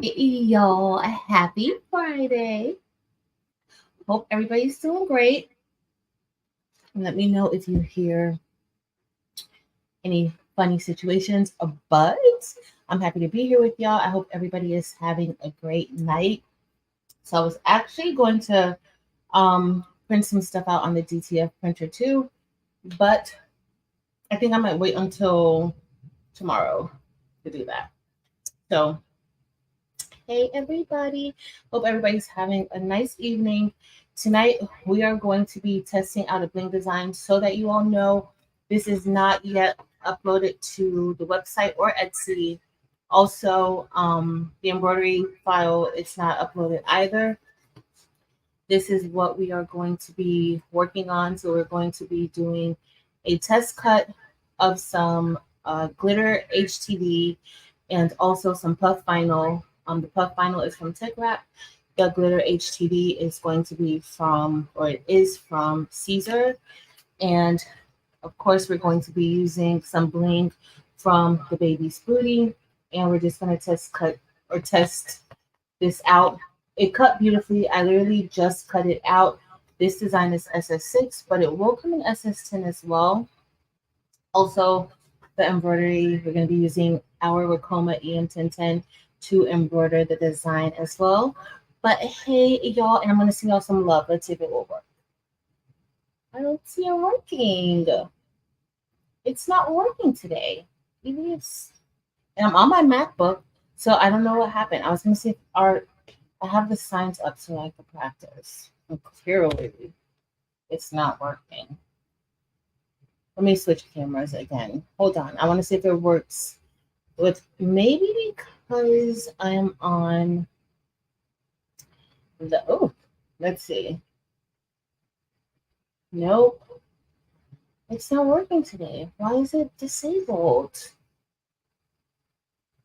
Hey, y'all, happy Friday. Hope everybody's doing great. Let me know if you hear any funny situations, but I'm happy to be here with y'all. I hope everybody is having a great night. So I was actually going to print some stuff out on the DTF printer too, but I think I might wait until tomorrow to do that. So, hey everybody. Hope everybody's having a nice evening. Tonight we are going to be testing out a bling design so that you all know this is not yet uploaded to the website or Etsy. Also, the embroidery file it's not uploaded either. This is what we are going to be working on. So we're going to be doing a test cut of some glitter HTV and also some puff vinyl. The puff vinyl is from Teckwrap. The glitter HTV is going to be from, or it is from Siser. And of course, we're going to be using some bling from the baby's booty. And we're just going to test this out. It cut beautifully. I literally just cut it out. This design is SS6, but it will come in SS10 as well. Also, the embroidery, we're going to be using our Ricoma Em1010 to embroider the design as well. But hey, y'all, and I'm going to send y'all some love. Let's see if it will work. I don't see it working. It's not working today. Maybe it's, and I'm on my MacBook, so I don't know what happened. I was going to see if I have the signs up so I can practice. And clearly, it's not working. Let me switch cameras again. Hold on. I want to see if it works with maybe because I'm on the let's see. Nope. It's not working today. Why is it disabled?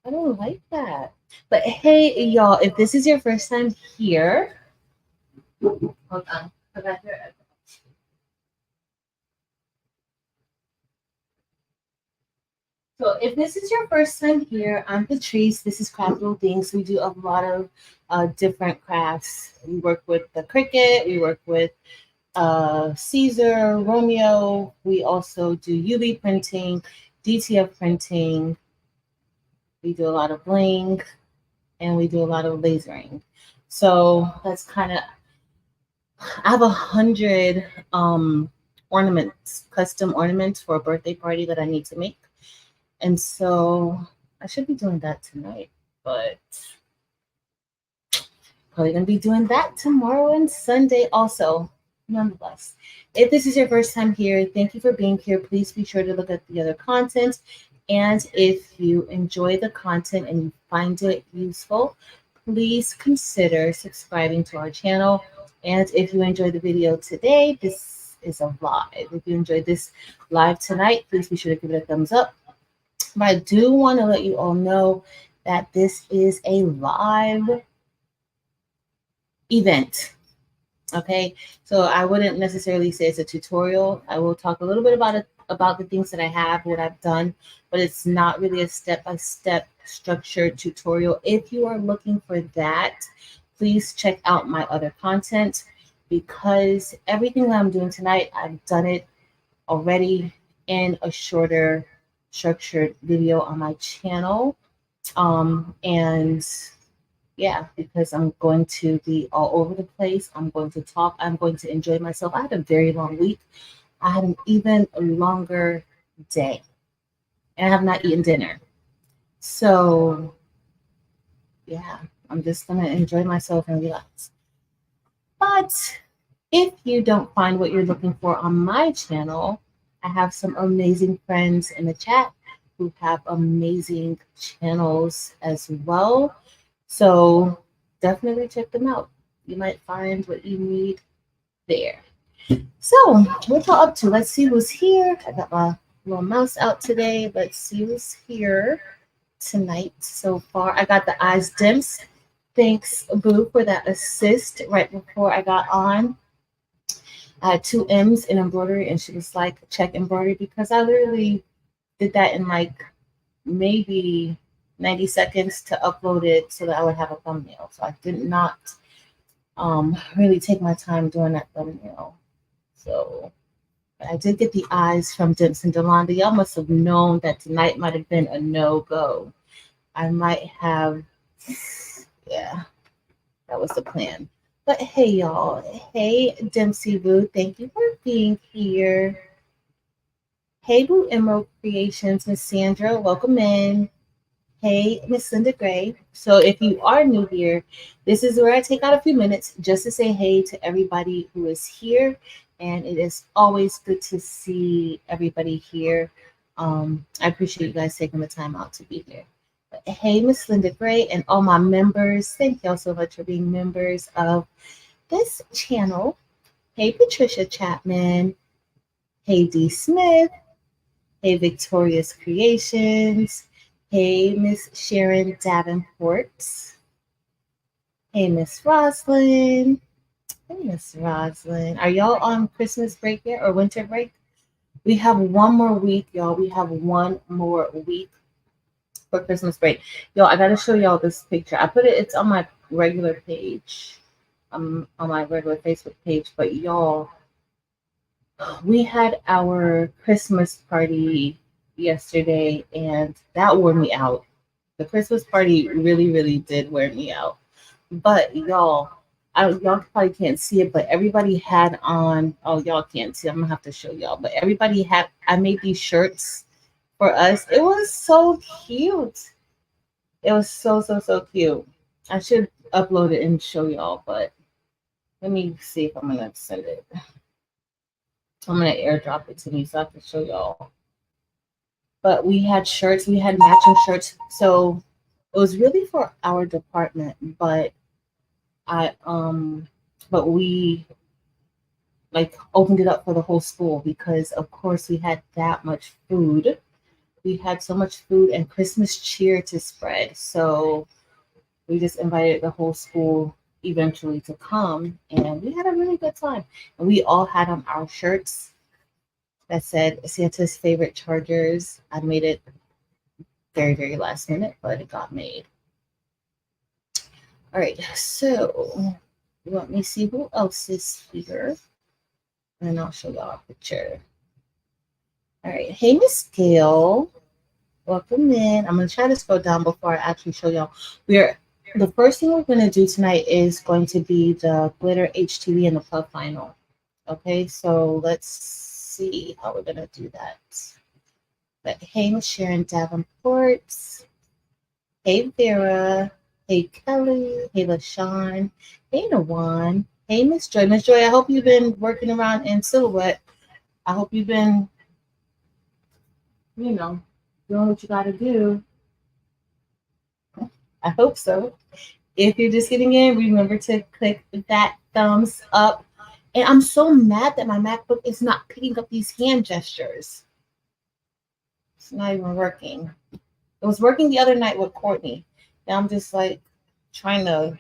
I don't like that. But hey, y'all, if this is your first time here, hold on. Forgot your So if this is your first time here, I'm Patrice. This is Craftable Things. We do a lot of different crafts. We work with the Cricut. We work with Siser, Romeo. We also do UV printing, DTF printing. We do a lot of bling, and we do a lot of lasering. So that's kind of. I have 100 ornaments, custom ornaments for a birthday party that I need to make. And so I should be doing that tonight, but probably gonna be doing that tomorrow and Sunday also. Nonetheless, if this is your first time here, thank you for being here. Please be sure to look at the other content. And if you enjoy the content and you find it useful, please consider subscribing to our channel. And if you enjoyed the video today, this is a live. If you enjoyed this live tonight, please be sure to give it a thumbs up. But I do want to let you all know that this is a live event. Okay, so I wouldn't necessarily say it's a tutorial. I will talk a little bit about it, about the things that I have, what I've done, but it's not really a step-by-step structured tutorial. If you are looking for that, please check out my other content because everything that I'm doing tonight, I've done it already in a shorter structured video on my channel. And yeah, because I'm going to be all over the place. I'm going to talk. I'm going to enjoy myself. I had a very long week. I had an even longer day, and I have not eaten dinner. So yeah, I'm just gonna enjoy myself and relax. But if you don't find what you're looking for on my channel, I have some amazing friends in the chat who have amazing channels as well. So definitely check them out. You might find what you need there. So what y'all up to? Let's see who's here. I got my little mouse out today. Let's see who's here tonight so far. I got the eyes dims. Thanks, Boo, for that assist right before I got on. I had two M's in embroidery, and she was like, check embroidery because I literally did that in like maybe 90 seconds to upload it so that I would have a thumbnail. So I did not really take my time doing that thumbnail. So I did get the eyes from Dimps and Delonda. Y'all must have known that tonight might have been a no-go. I might have, yeah, that was the plan. But hey, y'all. Hey, Dempsey Boo. Thank you for being here. Hey, Boo Emerald Creations, Miss Sandra. Welcome in. Hey, Miss Linda Gray. So if you are new here, this is where I take out a few minutes just to say hey to everybody who is here. And it is always good to see everybody here. I appreciate you guys taking the time out to be here. But hey, Miss Linda Gray and all my members, thank y'all so much for being members of this channel. Hey, Patricia Chapman. Hey, D. Smith. Hey, Victorious Creations. Hey, Miss Sharon Davenport. Hey, Miss Roslyn. Hey, Miss Roslyn. Are y'all on Christmas break yet or winter break? We have one more week, y'all. We have one more week for Christmas break. Y'all, I gotta show y'all this picture. I put it, it's on my regular page, on my regular Facebook page, but y'all, we had our Christmas party yesterday and that wore me out. The Christmas party really, really did wear me out. But y'all, y'all probably can't see it, but everybody had on, oh, y'all can't see, I'm gonna have to show y'all, but everybody had, I made these shirts for us. It was so cute. It was so, so, so cute. I should upload it and show y'all, but let me see if I'm gonna send it. I'm gonna airdrop it to me so I can show y'all. But we had shirts, we had matching shirts. So it was really for our department, but I but we like opened it up for the whole school because of course we had that much food. We had so much food and Christmas cheer to spread. So we just invited the whole school eventually to come and we had a really good time. And we all had on our shirts that said Santa's favorite chargers. I made it very, very last minute, but it got made. All right, so let me see who else is here. And I'll show y'all a picture. All right, hey Miss Gail. Welcome in. I'm gonna try to scroll down before I actually show y'all. The first thing we're gonna do tonight is going to be the glitter HTV and the plug final. Okay, so let's see how we're gonna do that. But hey, Miss Sharon Davenport. Hey, Vera. Hey, Kelly. Hey, LaShawn. Hey, Nawan. Hey, Miss Joy. Miss Joy, I hope you've been working around in silhouette. I hope you've been, you know, doing what you got to do. I hope so. If you're just getting in, remember to click that thumbs up. And I'm so mad that my MacBook is not picking up these hand gestures. It's not even working. It was working the other night with Courtney. Now I'm just like trying to,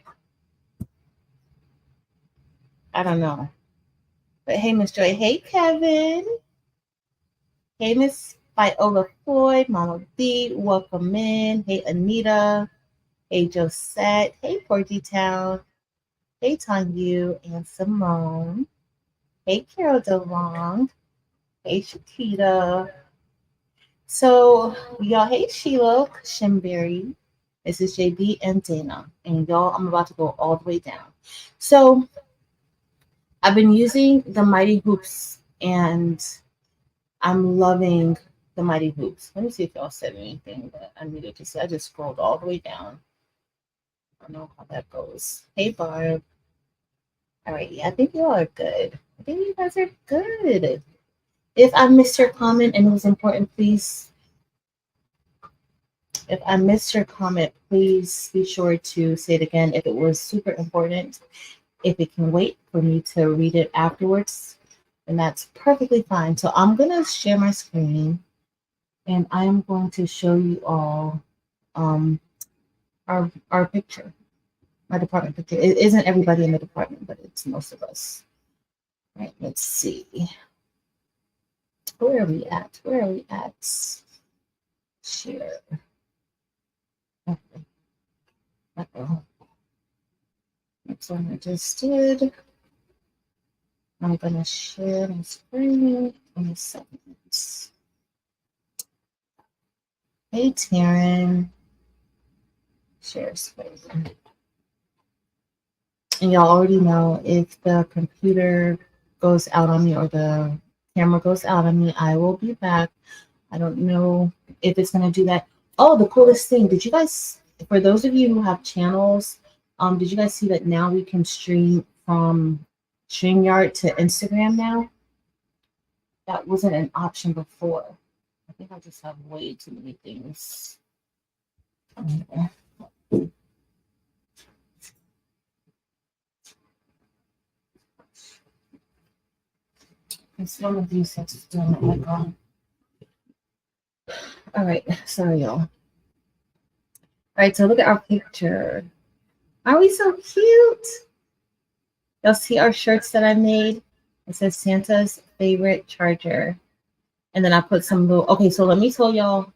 I don't know. But hey, Miss Joy. Hey, Kevin. Hey, Miss Viola Floyd. Mama B. Welcome in. Hey, Anita. Hey, Josette. Hey, Porgy Town. Hey, Tanyu and Simone. Hey, Carol DeLong. Hey, Shakita. So, y'all, hey, Sheila Shimberry. This is JB and Dana. And y'all, I'm about to go all the way down. So, I've been using the Mighty Hoops and I'm loving the Mighty Hoops. Let me see if y'all said anything that I needed to say. I just scrolled all the way down. I don't know how that goes. Hey, Barb. All right, yeah, I think you all are good. I think you guys are good. If I missed your comment and it was important, please. If I missed your comment, please be sure to say it again if it was super important. If it can wait for me to read it afterwards, then that's perfectly fine. So I'm going to share my screen and I'm going to show you all our picture, my department picture. It isn't everybody in the department, but it's most of us. All right, let's see. Where are we at? Where are we at? Share. Okay. Uh-oh. Next one I just did. I'm gonna share my screen in a second. Hey Taryn, share screen. And y'all already know if the computer goes out on me or the camera goes out on me, I will be back. I don't know if it's gonna do that. Oh, the coolest thing! Did you guys? For those of you who have channels, did you guys see that now we can stream from StreamYard to Instagram now? That wasn't an option before. I think I just have way too many things. Okay. It's one of these that's doing it like on. All right, sorry y'all. All right, so look at our picture. Are we so cute? Y'all see our shirts that I made? It says Santa's favorite charger. And then I put some little, okay, so let me tell y'all,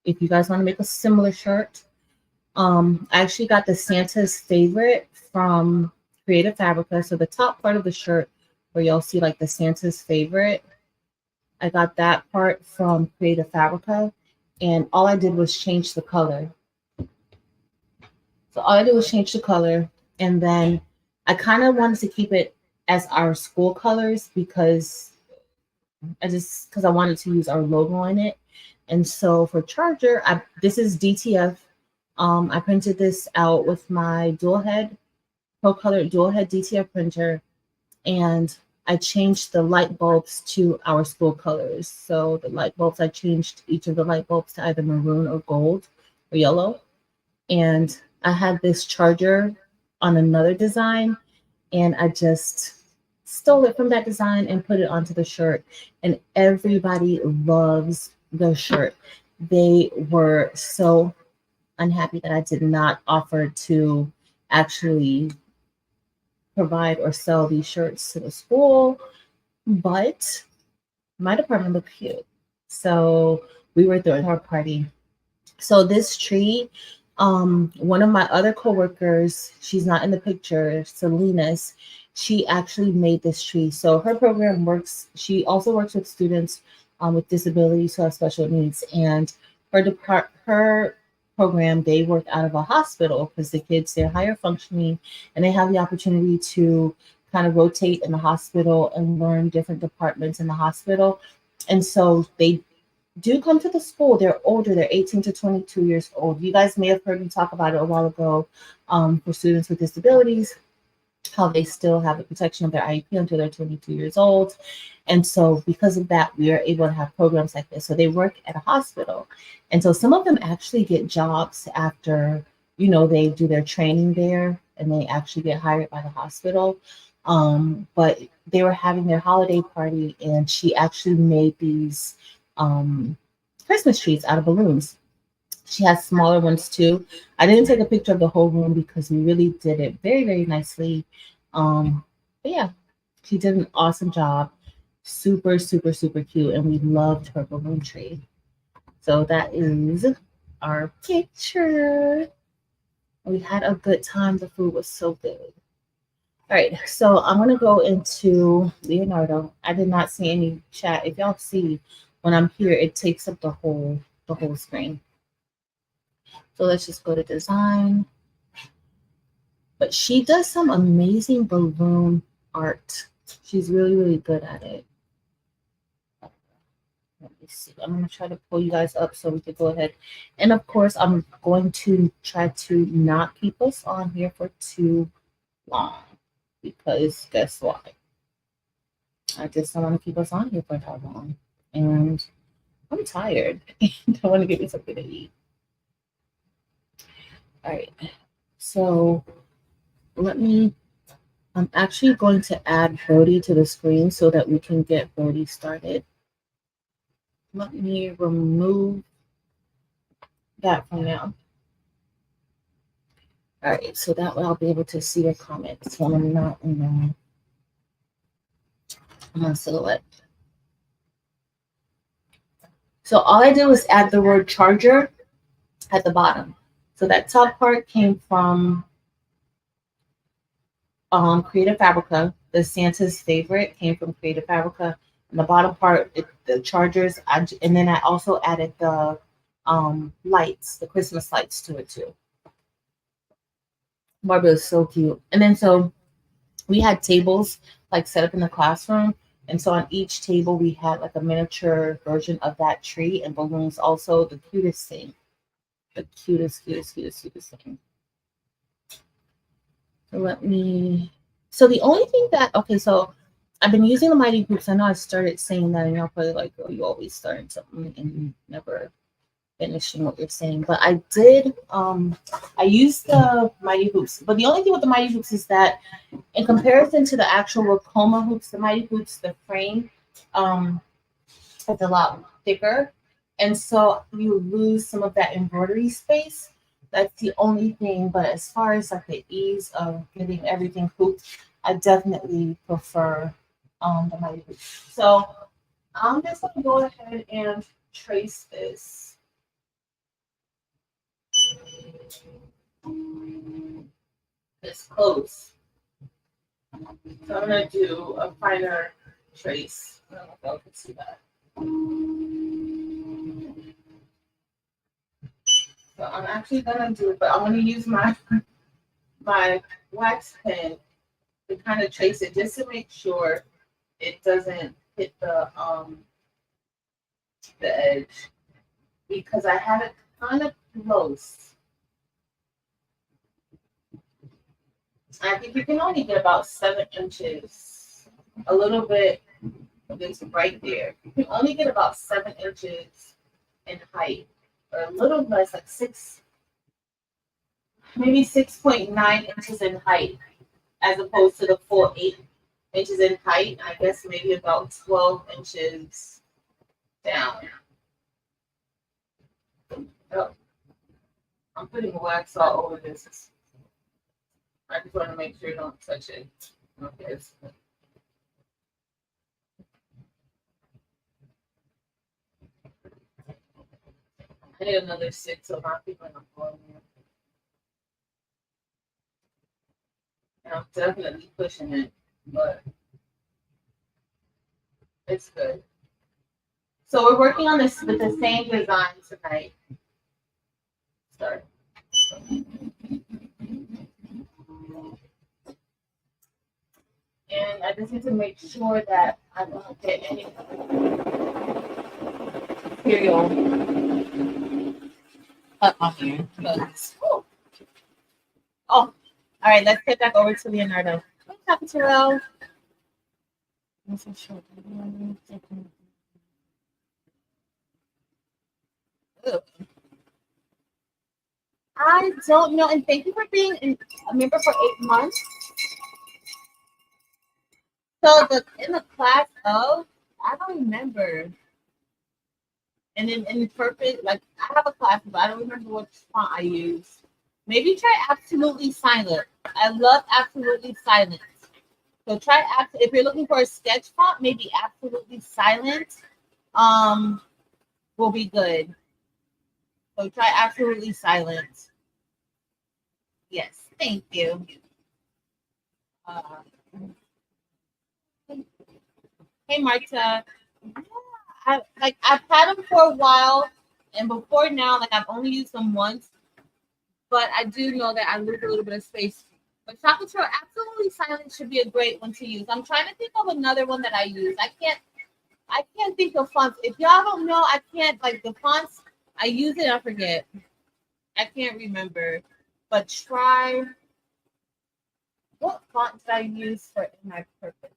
if you guys want to make a similar shirt, I actually got the Santa's favorite from Creative Fabrica. So the top part of the shirt where y'all see like the Santa's favorite, I got that part from Creative Fabrica. And all I did was change the color. So all I did was change the color. And then I kind of wanted to keep it as our school colors because I wanted to use our logo in it. And so for charger, this is DTF. I printed this out with my dual head, Pro Color dual head DTF printer, and I changed the light bulbs to our school colors. So the light bulbs, I changed each of the light bulbs to either maroon or gold or yellow. And I had this charger on another design, and I just stole it from that design and put it onto the shirt. And everybody loves the shirt. They were so unhappy that I did not offer to actually provide or sell these shirts to the school, but my department looked cute. So we were throwing our party. So this tree, one of my other coworkers, she's not in the picture, Selena's, she actually made this tree. So her program works, she also works with students with disabilities who have special needs. And her program, they work out of a hospital because the kids, they're higher functioning and they have the opportunity to kind of rotate in the hospital and learn different departments in the hospital. And so they do come to the school. They're older. They're 18 to 22 years old. You guys may have heard me talk about it a while ago for students with disabilities, how they still have the protection of their IEP until they're 22 years old. And so because of that, we are able to have programs like this. So they work at a hospital. And so some of them actually get jobs after, they do their training there and they actually get hired by the hospital. But they were having their holiday party and she actually made these Christmas trees out of balloons. She has smaller ones too. I didn't take a picture of the whole room because we really did it very, very nicely. But yeah, she did an awesome job. Super, super, super cute. And we loved her balloon tree. So that is our picture. We had a good time. The food was so good. All right, so I'm gonna go into Leonardo. I did not see any chat. If y'all see, when I'm here, it takes up the whole screen. So let's just go to design. But she does some amazing balloon art. She's really, really good at it. Let me see. I'm gonna try to pull you guys up so we can go ahead. And of course, I'm going to try to not keep us on here for too long. Because guess what? I just don't want to keep us on here for that long. And I'm tired. I want to get me something to eat. All right. So I'm actually going to add Brody to the screen so that we can get Brody started. Let me remove that from now. All right. So that way I'll be able to see your comments when I'm not in I'm on silhouette. So all I did was add the word charger at the bottom. So that top part came from Creative Fabrica. The Santa's favorite came from Creative Fabrica. And the bottom part, the chargers, and then I also added the lights, the Christmas lights to it too. Barbie was so cute. And then so we had tables like set up in the classroom. And so on each table we had like a miniature version of that tree and balloons also. The cutest thing. The cutest thing. So let me so the only thing that okay, so I've been using the Mighty Hoops. I know I started saying that and y'all probably like, oh, you always starting something and you never finishing what you're saying. But I did I used the Mighty Hoops. But the only thing with the Mighty Hoops is that in comparison to the actual Ricoma hoops, the Mighty Hoops, the frame is a lot thicker. And so you lose some of that embroidery space. That's the only thing. But as far as like the ease of getting everything hooped, I definitely prefer the Mighty Hoops. So I'm just gonna go ahead and trace this. This close. So I'm gonna do a finer trace. I don't know if y'all can see that. So I'm actually gonna do it, but I'm gonna use my wax pen to kind of trace it just to make sure it doesn't hit the edge because I have it kind of close. I think you can only get about 7 inches, a little bit. It's right there. You can only get about 7 inches in height, or a little less, like maybe 6.9 inches in height, as opposed to the full 8 inches in height. I guess maybe about 12 inches down. Oh, I'm putting wax all over this. I just want to make sure you don't touch it. Okay. I need another 6 of my people on the floor. And I'm definitely pushing it, but it's good. So we're working on this with the same design tonight. Start. And I just need to make sure that I don't get any material cut on here. Oh, all right, let's get back over to Leonardo. What's happened, Terrell? I don't know, and thank you for being a member for 8 months. So in the class of, I don't remember. And in perfect, like I have a class, but I don't remember what font I use. Maybe try absolutely silent. I love absolutely silent. So try if you're looking for a sketch font, maybe absolutely silent will be good. So try absolutely silent. Yes, thank you. Hey Marta. I've had them for a while, and before now, like I've only used them once, but I do know that I lose a little bit of space. But Chocolate Trail Absolutely Silent should be a great one to use. I'm trying to think of another one that I use. I can't think of fonts. If y'all don't know, I can't like the fonts. I use it, I forget. I can't remember. But try what font did I use for in my purpose?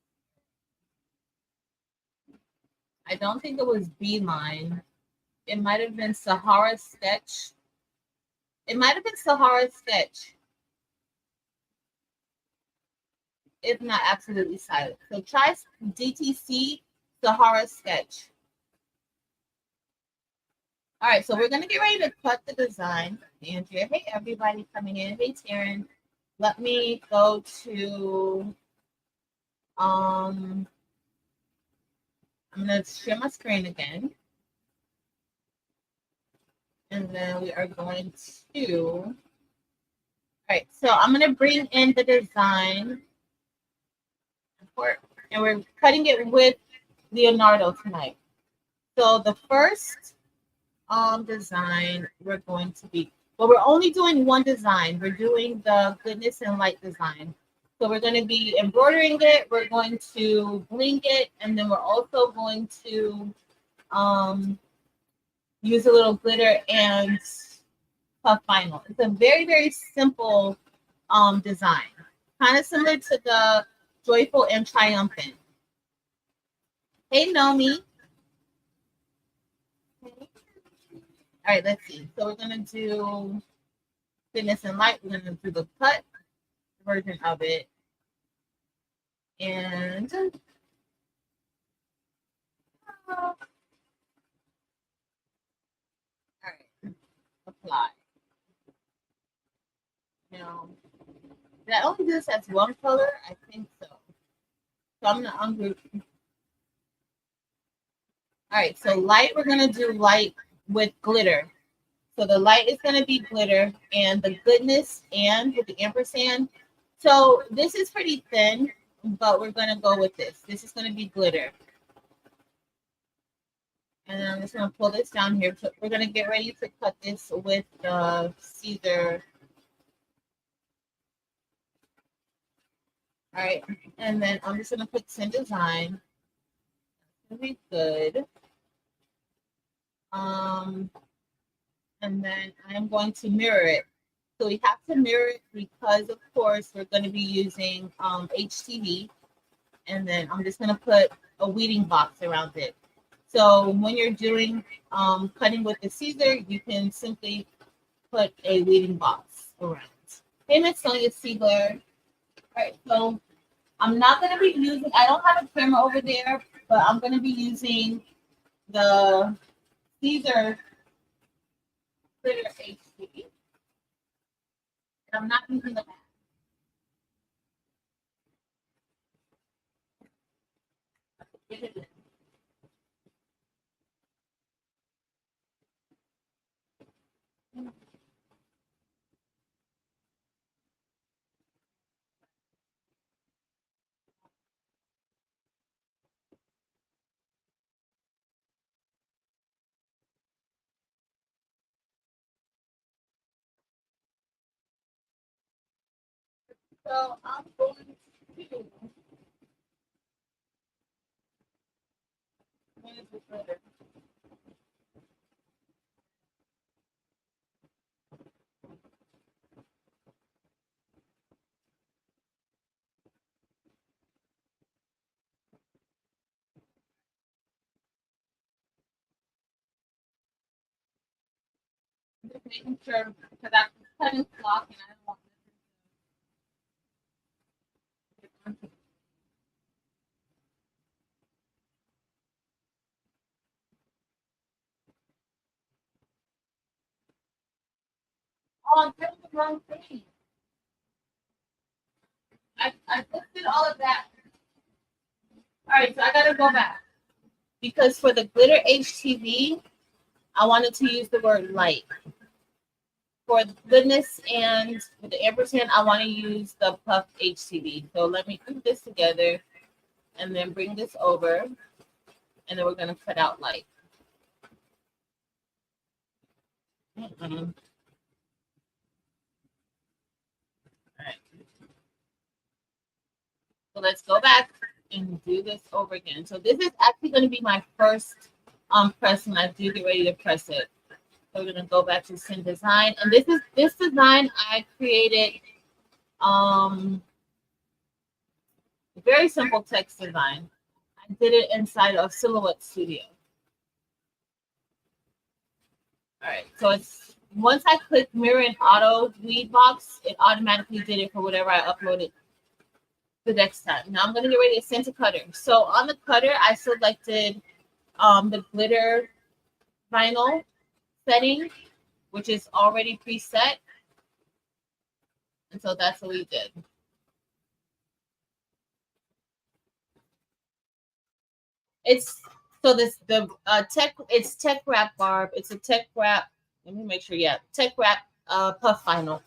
I don't think it was Beeline. It might have been Sahara Sketch. It might have been Sahara Sketch. If not absolutely silent. So try DTC Sahara Sketch. All right, so we're going to get ready to cut the design. Andrea, hey, everybody coming in. Hey, Taryn. Let me go to, I'm going to share my screen again. And then we are going to, all right, so I'm going to bring in the design and we're cutting it with Leonardo tonight. So the first design we're going to be, well, we're only doing one design. We're doing the goodness and light design. So we're going to be embroidering it. We're going to bling it, and then we're also going to use a little glitter and puff vinyl. It's a very, very simple design, kind of similar to the joyful and triumphant. Hey, Nomi. All right, let's see. So we're going to do goodness and light. We're going to do the cut version of it. And all right, apply. Now, did I only do this as one color? I think so. So I'm gonna ungroup. All right, so light, we're gonna do light with glitter. So the light is gonna be glitter, and the goodness and with the ampersand. So this is pretty thin, but we're gonna go with this. This is gonna be glitter. And I'm just gonna pull this down here. So we're gonna get ready to cut this with the Siser. All right, and then I'm just gonna put Sin Design. It's gonna be good. And then I'm going to mirror it. So we have to mirror it because, of course, we're going to be using HTV. And then I'm just going to put a weeding box around it. So when you're doing cutting with the Siser, you can simply put a weeding box around. Hey, Miss Sonia Siegler. All right, so I'm not going to be using, I don't have a camera over there, but I'm going to be using the Siser glitter HTV. And I'm not using the mask. So I'm going to manage this later. Just making sure because I'm cutting cloth and I don't want this. Oh, I'm doing the wrong thing. I listed all of that. All right, so I gotta go back because for the glitter HTV, I wanted to use the word light. For the goodness and with the ampersand, I want to use the puff HTV. So let me put this together and then bring this over, and then we're gonna cut out light. All right. So let's go back and do this over again. So this is actually going to be my first press when I do get ready to press it. So we're going to go back to Sin Design. And this design I created very simple text design. I did it inside of Silhouette Studio. All right, so it's once I click mirror and auto weed box, it automatically did it for whatever I uploaded the next time. Now I'm gonna get ready to send to cutter. So on the cutter, I selected the glitter vinyl setting, which is already preset. And so that's what we did. It's so this the it's Teckwrap barb. It's a Teckwrap. Let me make sure. Yeah, Teckwrap puff vinyl.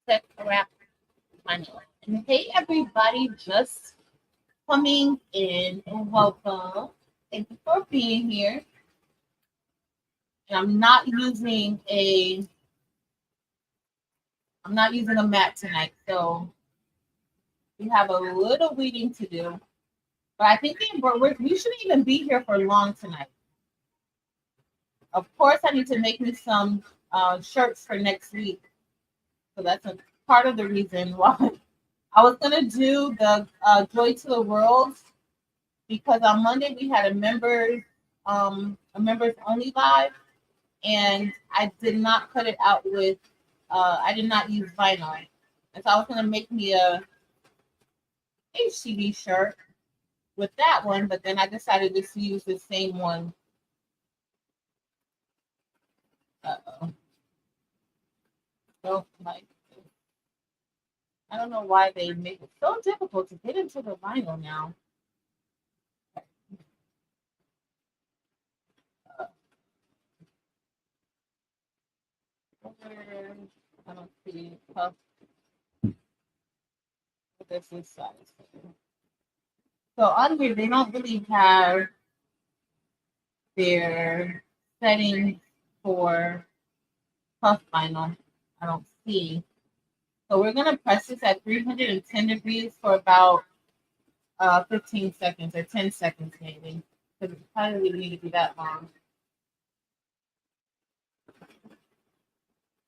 Teckwrap vinyl. And hey, everybody, just coming in and welcome. Thank you for being here. And I'm not using a mat tonight, so we have a little weeding to do. But I think we shouldn't even be here for long tonight. Of course, I need to make me some shirts for next week. So that's a part of the reason why I was gonna do the Joy to the World, because on Monday we had a members only live, and I did not cut it out with I did not use vinyl, and so I was gonna make me a HTV shirt with that one, but then I decided to use the same one. Uh-oh. So, like, I don't know why they make it so difficult to get into the vinyl now. I don't see puff. This is size. So on here, they don't really have their settings for puff vinyl. I don't see. So we're gonna press this at 310 degrees for about 15 seconds or 10 seconds maybe, because it probably doesn't need to be that long.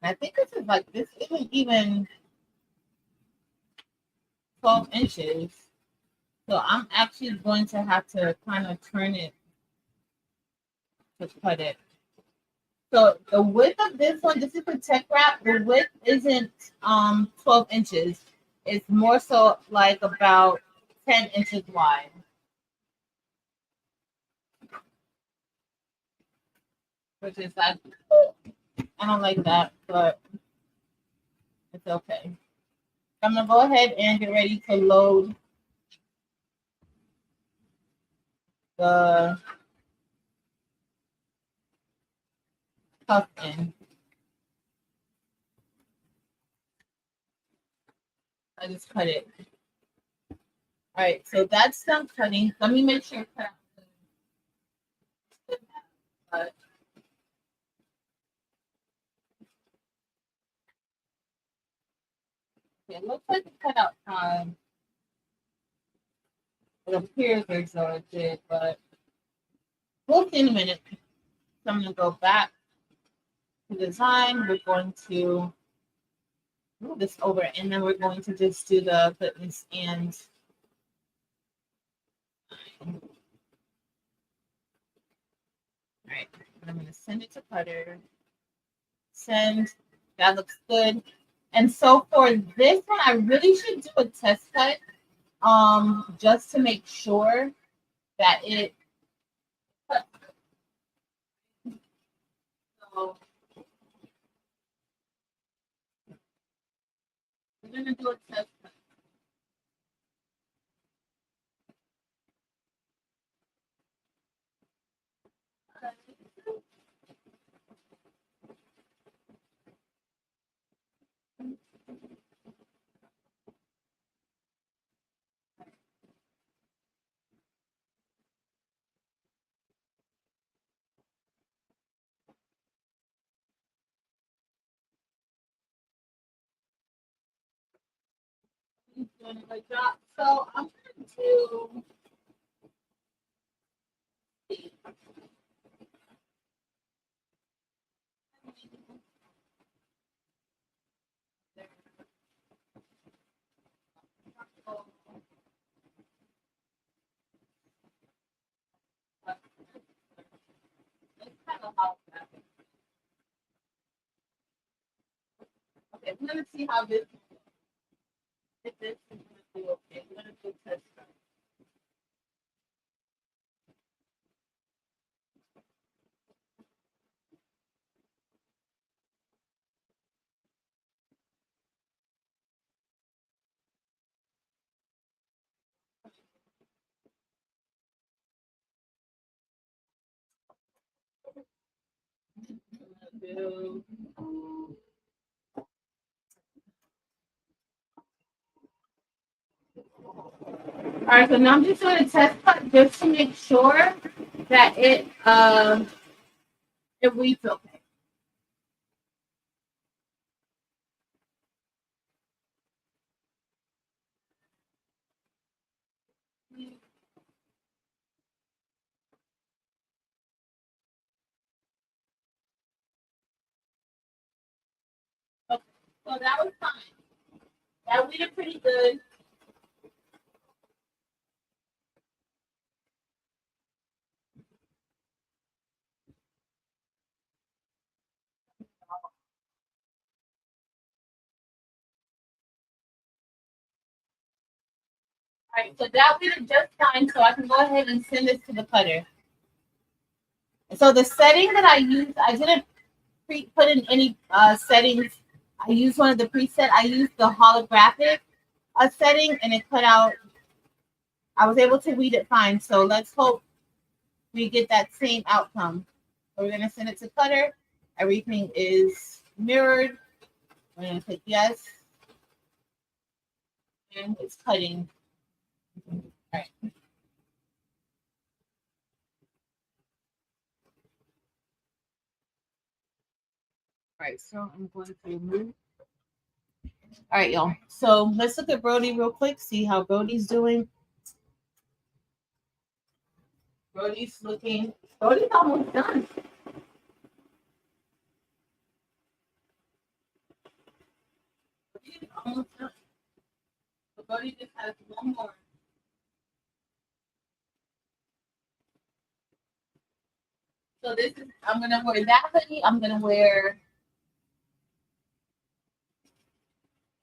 And I think this isn't even 12 inches. So I'm actually going to have to kind of turn it to cut it. So the width of this one, this is the Teckwrap. The width isn't 12 inches. It's more so like about 10 inches wide. Which is like, I don't like that, but it's okay. I'm gonna go ahead and get ready to load the puff in. I just cut it. All right, so that's done cutting. Let me make sure I cut. Okay, it looks like it cut out time. It appears as though it did, but we'll see in a minute. So I'm gonna go back to design. We're going to move this over, and then we're going to just do the fitness and all right. I'm gonna send it to Cutter. Send. That looks good. And so for this one, I really should do a test cut, just to make sure that it. So we're gonna do a test cut. He's doing a good job. So I'm going to. Okay, we're gonna see how this. If this is gonna do okay. We're gonna do a test cut. 2. All right, so now I'm just doing a test cut just to make sure that it reads okay. Okay, so that was fine. That read it pretty good. All right, so that read it just fine. So I can go ahead and send this to the cutter. So the setting that I used, I didn't put in any settings. I used one of the preset. I used the holographic setting, and it cut out. I was able to read it fine. So let's hope we get that same outcome. So we're gonna send it to cutter. Everything is mirrored. We're gonna click yes, and it's cutting. All right. All right, so I'm going to move. All right, y'all. So let's look at Brody real quick, see how Brody's doing. Brody's almost done. Brody's almost done. So Brody just has one more. So this is, I'm gonna wear that hoodie. I'm gonna wear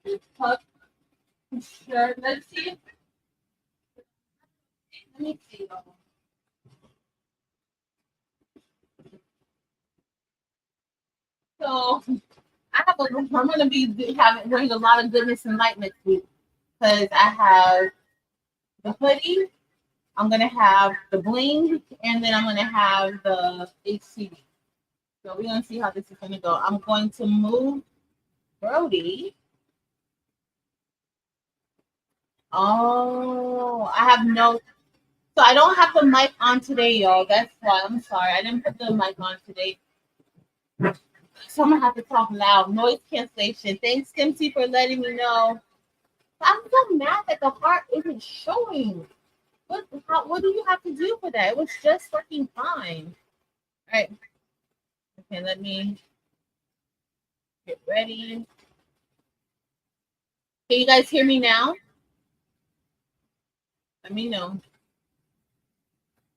this puff shirt. Let's see. Let me see. So I'm gonna be wearing a lot of goodness and light next week because I have the hoodie. I'm gonna have the bling, and then I'm gonna have the HCD. So we're gonna see how this is gonna go. I'm going to move Brody. Oh, I have no. So I don't have the mic on today, y'all. That's why. I'm sorry. I didn't put the mic on today. So I'm gonna have to talk loud. Noise cancellation. Thanks, Kimsey, for letting me know. I'm so mad that the heart isn't showing. What do you have to do for that? It was just working fine. All right. Okay, let me get ready. Can you guys hear me now? Let me know.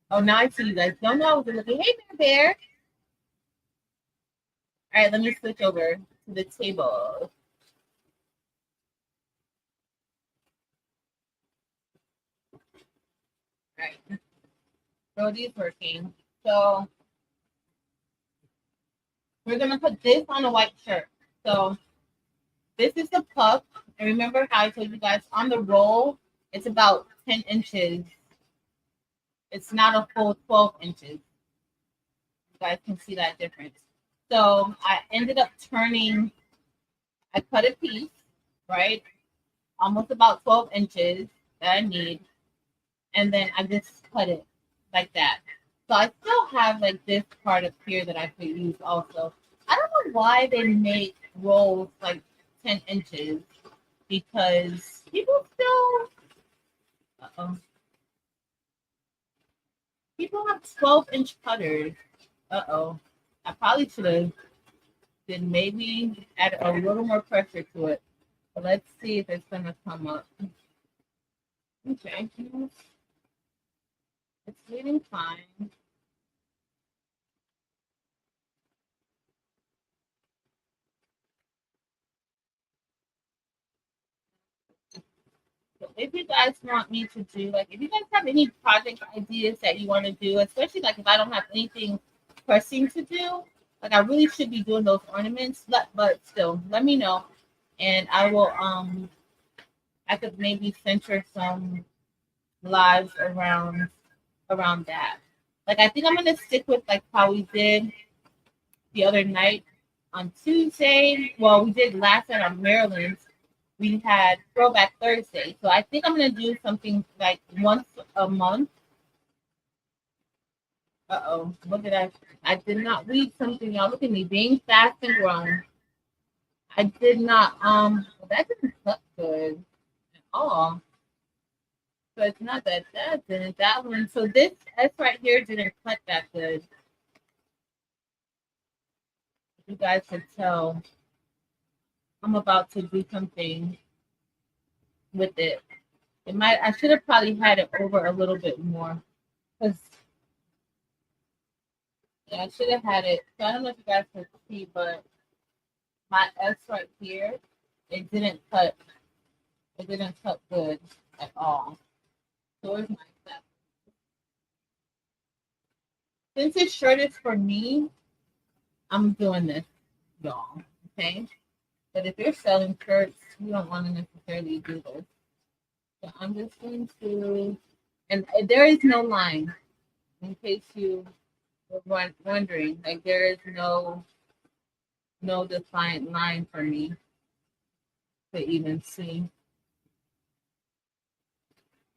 Oh, now I see you guys. Don't know. We're looking. Hey, Bear. All right, let me switch over to the table. All right. Brody's working. So we're gonna put this on a white shirt. So this is the puff. And remember how I told you guys on the roll, it's about 10 inches. It's not a full 12 inches. You guys can see that difference. So I ended up turning, I cut a piece, right? Almost about 12 inches that I need. And then I just cut it like that. So I still have like this part up here that I could use also. I don't know why they make rolls like 10 inches because people still, uh-oh. People have 12-inch cutters. Uh-oh. I probably should have did maybe add a little more pressure to it. But let's see if it's gonna come up. Okay. It's reading fine. So if you guys want me to do, like, if you guys have any project ideas that you want to do, especially like if I don't have anything pressing to do, like I really should be doing those ornaments, but still, let me know, and I will. I could maybe center some lives around that. Like I think I'm gonna stick with like how we did the other night on Tuesday. Well, we did last night on Maryland's. We had Throwback Thursday. So I think I'm gonna do something like once a month. Uh-oh. What did I did not read something, y'all. Look at me being fast and grown. I did not well, that didn't cut good at all. So it's not that didn't that one. So this S right here didn't cut that good. You guys could tell I'm about to do something with it. It might I should have probably had it over a little bit more. Because yeah, I should have had it. So I don't know if you guys can see, but my S right here, it didn't cut. It didn't cut good at all. So where's my step? Since this shirt is for me, I'm doing this, y'all. Okay. But if you're selling shirts, you don't want to necessarily do this. So I'm just going to, and there is no line, in case you were wondering. Like there is no defined line for me to even see.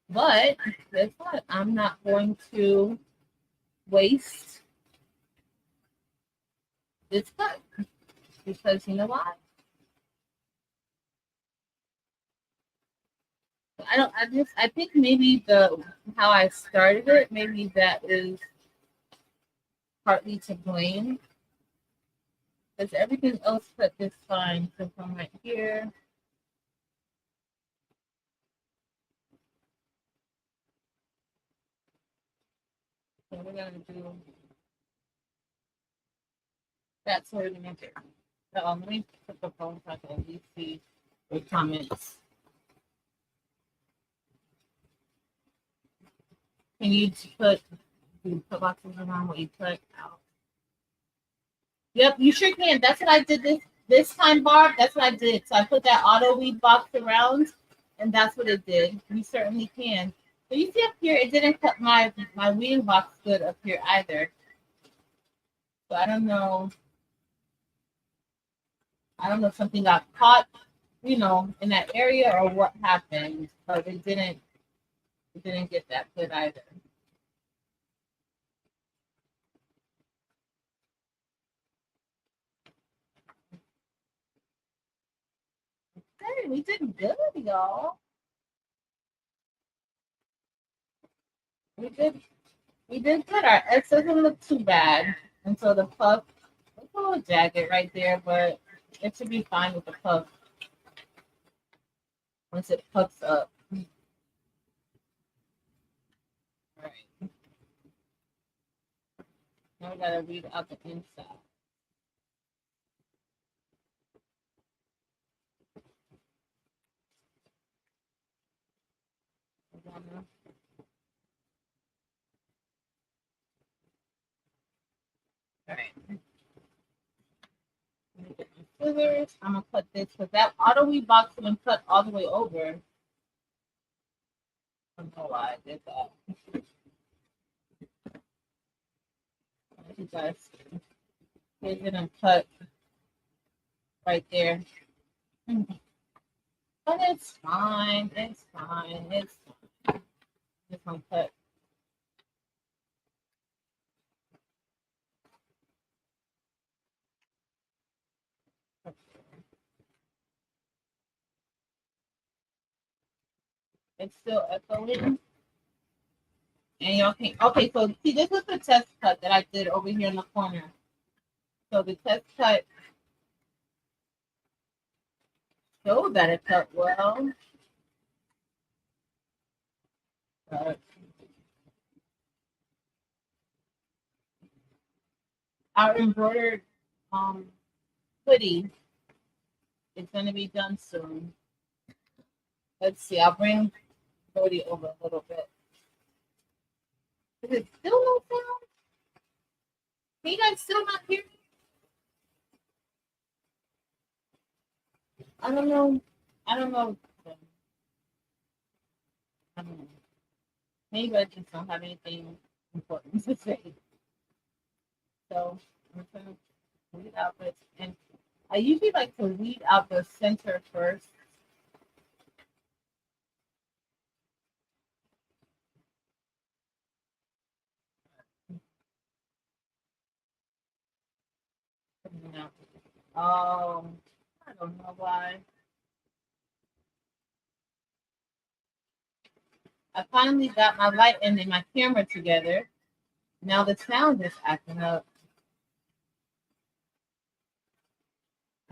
But guess what? I'm not going to waste this cut because you know why? I think maybe the how I started it, maybe that is partly to blame. Because everything else cut this fine. So from right here. So we're gonna do that's what we're gonna do. So let me put the phone so I can at least see the comments. Can you put boxes around what you cut out? Yep, you sure can. That's what I did this time, Barb. That's what I did. So I put that auto weed box around, and that's what it did. You certainly can. But you see up here, it didn't cut my weeding box good up here either. So I don't know. I don't know if something got caught, in that area or what happened, but it didn't get that good either. Hey, we did good, y'all. We did good. Our X doesn't look too bad. And so the puff, it's a little jagged right there, but it should be fine with the puff once it puffs up. All right. Now we gotta read out the inside. All right. Let me get my scissors. I'm gonna cut this because that auto weed box has been cut all the way over. I don't know why I did that. You guys see. It didn't cut right there. But it's fine. It's fine. It's fine. Just gonna cut. It's still echoing. And y'all can okay, so see this is the test cut that I did over here in the corner. So the test cut showed that it cut well. But our embroidered hoodie is gonna be done soon. Let's see, I'll bring Bodie over a little bit. Is it still no sound? Can you guys still not hear me? I don't know. I don't know. I don't know. Maybe I just don't have anything important to say. So I'm gonna Weed out this, and I usually like to weed out the center first. I don't know why. I finally got my light and then my camera together. Now the sound is acting up.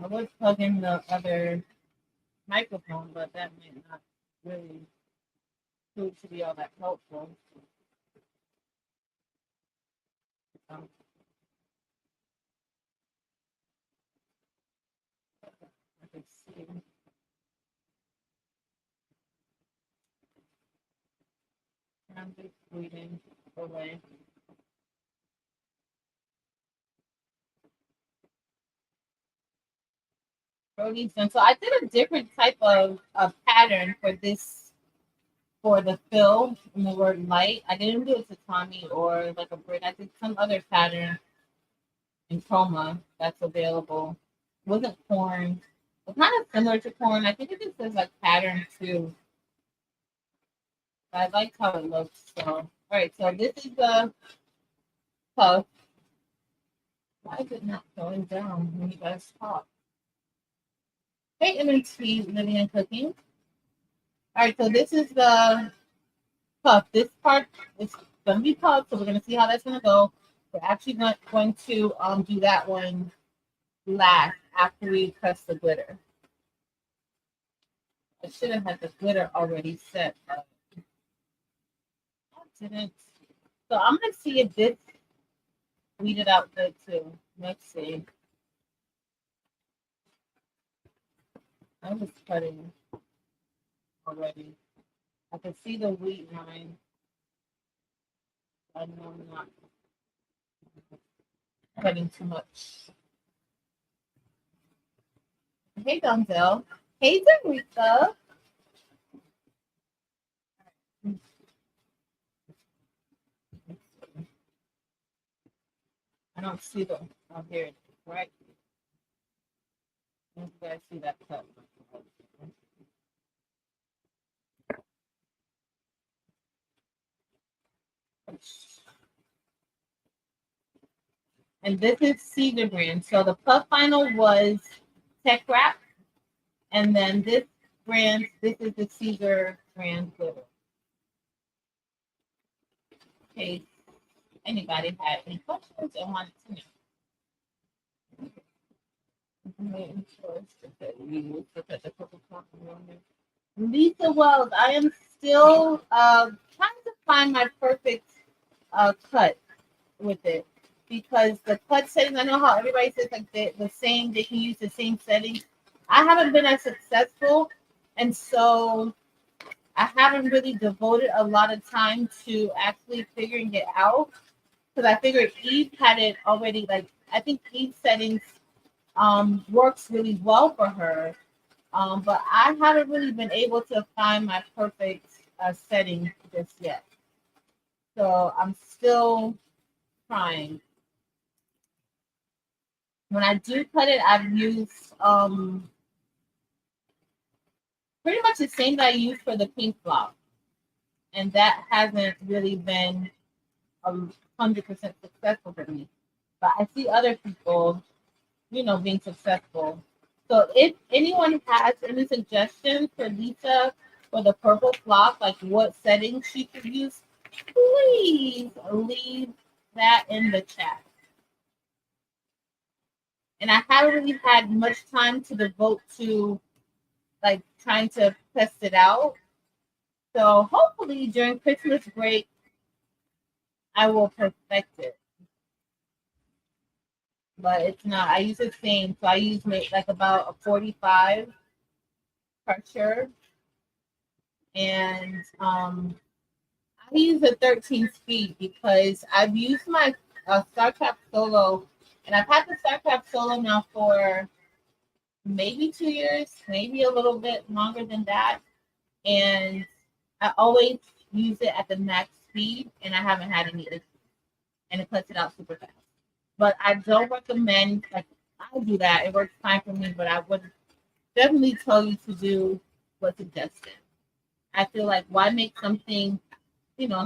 I was plugging the other microphone, but that may not really prove to be all that helpful. Um, I can see. I'm just reading away. And so I did a different type of pattern for this, for the fill in the word light. I didn't do it to Tommy or like a Brit. I did some other pattern in chroma that's available. It wasn't corn. It's kind of similar to corn. I think it just says like pattern too. I liked how it looks. So, all right. So this is the puff. Why is it not going down when you guys talk? Hey, M&T Living and Cooking. All right. So this is the puff. This part is going to be puffed. So we're going to see how that's going to go. We're actually not going to do that one last after we press the glitter. I should have had the glitter already set, but I didn't. So I'm gonna see if this weeded out good too. Let's see. I was cutting already. I can see the wheat line. I know I'm not cutting too much. Hey, Donzel. Hey, Derica. I don't see the. Oh, here it is. Right. You guys see that cut? And this is Siser brand. So the puff final was Teckwrap, and then this brand, this is the Siser brand glitter. Okay, anybody had any questions and wanted to know? Lisa Wells, I am still trying to find my perfect cut with it, because the cut settings, I know how everybody says like the same, they can use the same settings. I haven't been as successful, and so I haven't really devoted a lot of time to actually figuring it out, because I figured Eve had it already. Like, I think Eve's settings works really well for her, but I haven't really been able to find my perfect setting just yet. So I'm still trying. When I do cut it, I've used pretty much the same that I used for the pink block, and that hasn't really been 100% successful for me. But I see other people, being successful. So if anyone has any suggestions for Lisa for the purple flock, like what settings she should use, please leave that in the chat. And I haven't really had much time to devote to like trying to test it out. So hopefully during Christmas break, I will perfect it. But it's not. I use the same. So I use like about a 45 pressure, and I use a 13 speed because I've used my StarCraft Solo, and I've had the StarCraft Solo now for maybe 2 years, maybe a little bit longer than that, and I always use it at the max speed, and I haven't had any issues, and it cuts it out super fast. but I don't recommend like I do that. It works fine for me, but I would definitely tell you to do what's suggested. I feel like why make something,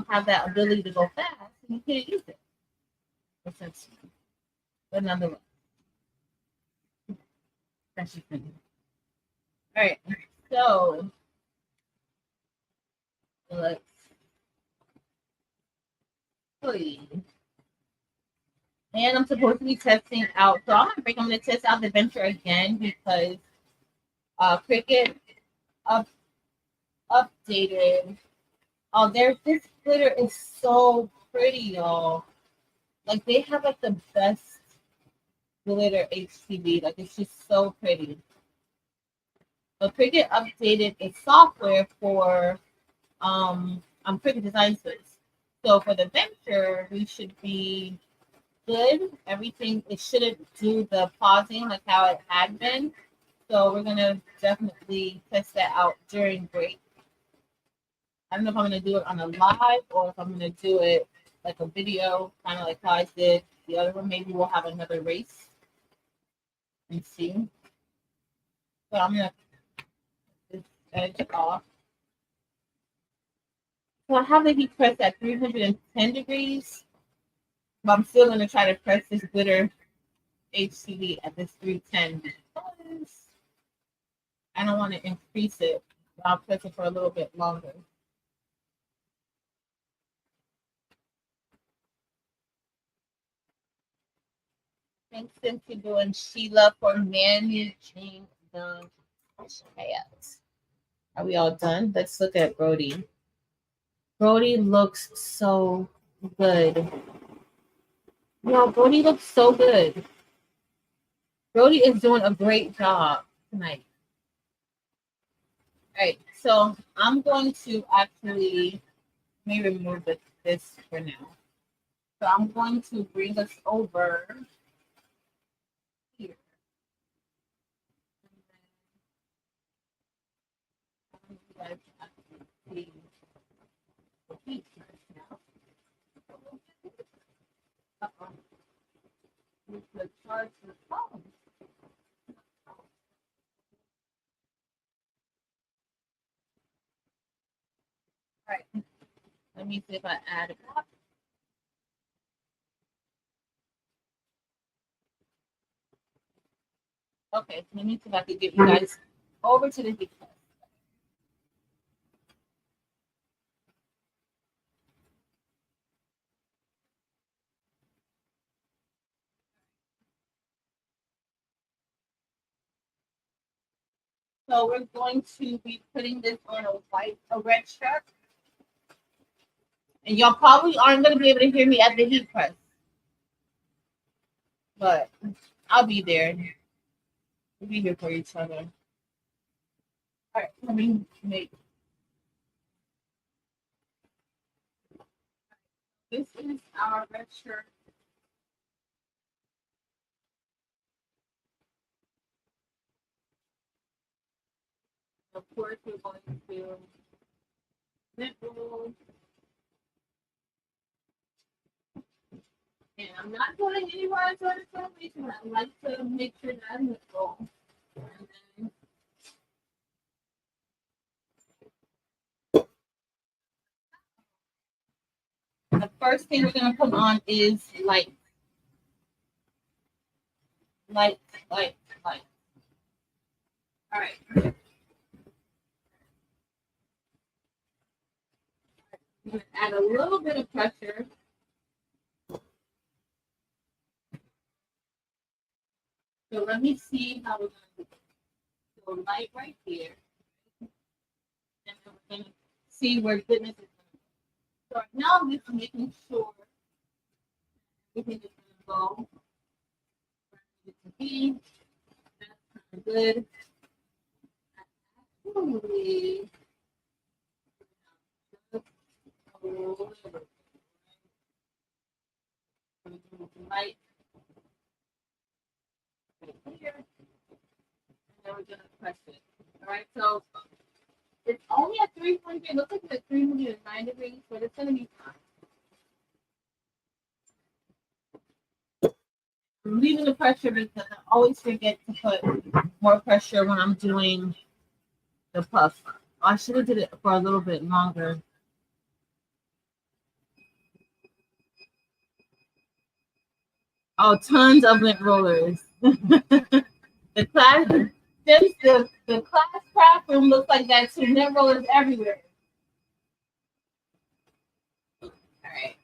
have that ability to go fast and you can't use it. Essentially. But nonetheless, that's just me. All right. So let's see. And I'm supposed to be testing out. So I'm gonna test out the venture again because Cricut up updated. Oh, this glitter is so pretty, y'all. Like they have like the best glitter HTV. Like it's just so pretty. So Cricut updated its software for Cricut Design Space. So for the venture, we should be good. Everything it shouldn't do the pausing like how it had been. So we're gonna definitely test that out during break. I don't know if I'm gonna do it on a live or if I'm gonna do it like a video, kind of like how I did the other one. Maybe we'll have another race and see. So I'm gonna this edge off. So I have the heat press at 310 degrees, but I'm still gonna try to press this glitter HCD at this 310 because I don't want to increase it. I'll press it for a little bit longer. Thanks to doing Sheila for managing the chat. Are we all done? Let's look at Brody. Brody looks so good. No, Brody looks so good. Brody is doing a great job tonight. All right, so I'm going to actually maybe remove this for now. So I'm going to bring us over here. All right, let me see if I add it up. Okay, let me see if I could get you guys over to the details. So we're going to be putting this on a red shirt. And y'all probably aren't going to be able to hear me at the heat press. But I'll be there. We'll be here for each other. All right, let me make. This is our red shirt. Of course, we're going to nipple. And I'm not going anywhere to the celebration. I like to make sure that I'm nipple. The first thing we're going to put on is light. Light, light, light. All right. I'm going to add a little bit of pressure. So let me see how we're going to do it. So light right here. And then we're going to see where goodness is going to go. So right now I'm just making sure everything is going to go. It to be. That's kind of good. Actually, light right here. And then we're going to press it. All right, so it's only at 300. It looks like it's at 309 degrees, but it's going to be fine. I'm leaving the pressure because I always forget to put more pressure when I'm doing the puff. I should have did it for a little bit longer. Oh, tons of lint rollers. The class, since the class craft room looks like that too. Lint rollers everywhere. All right.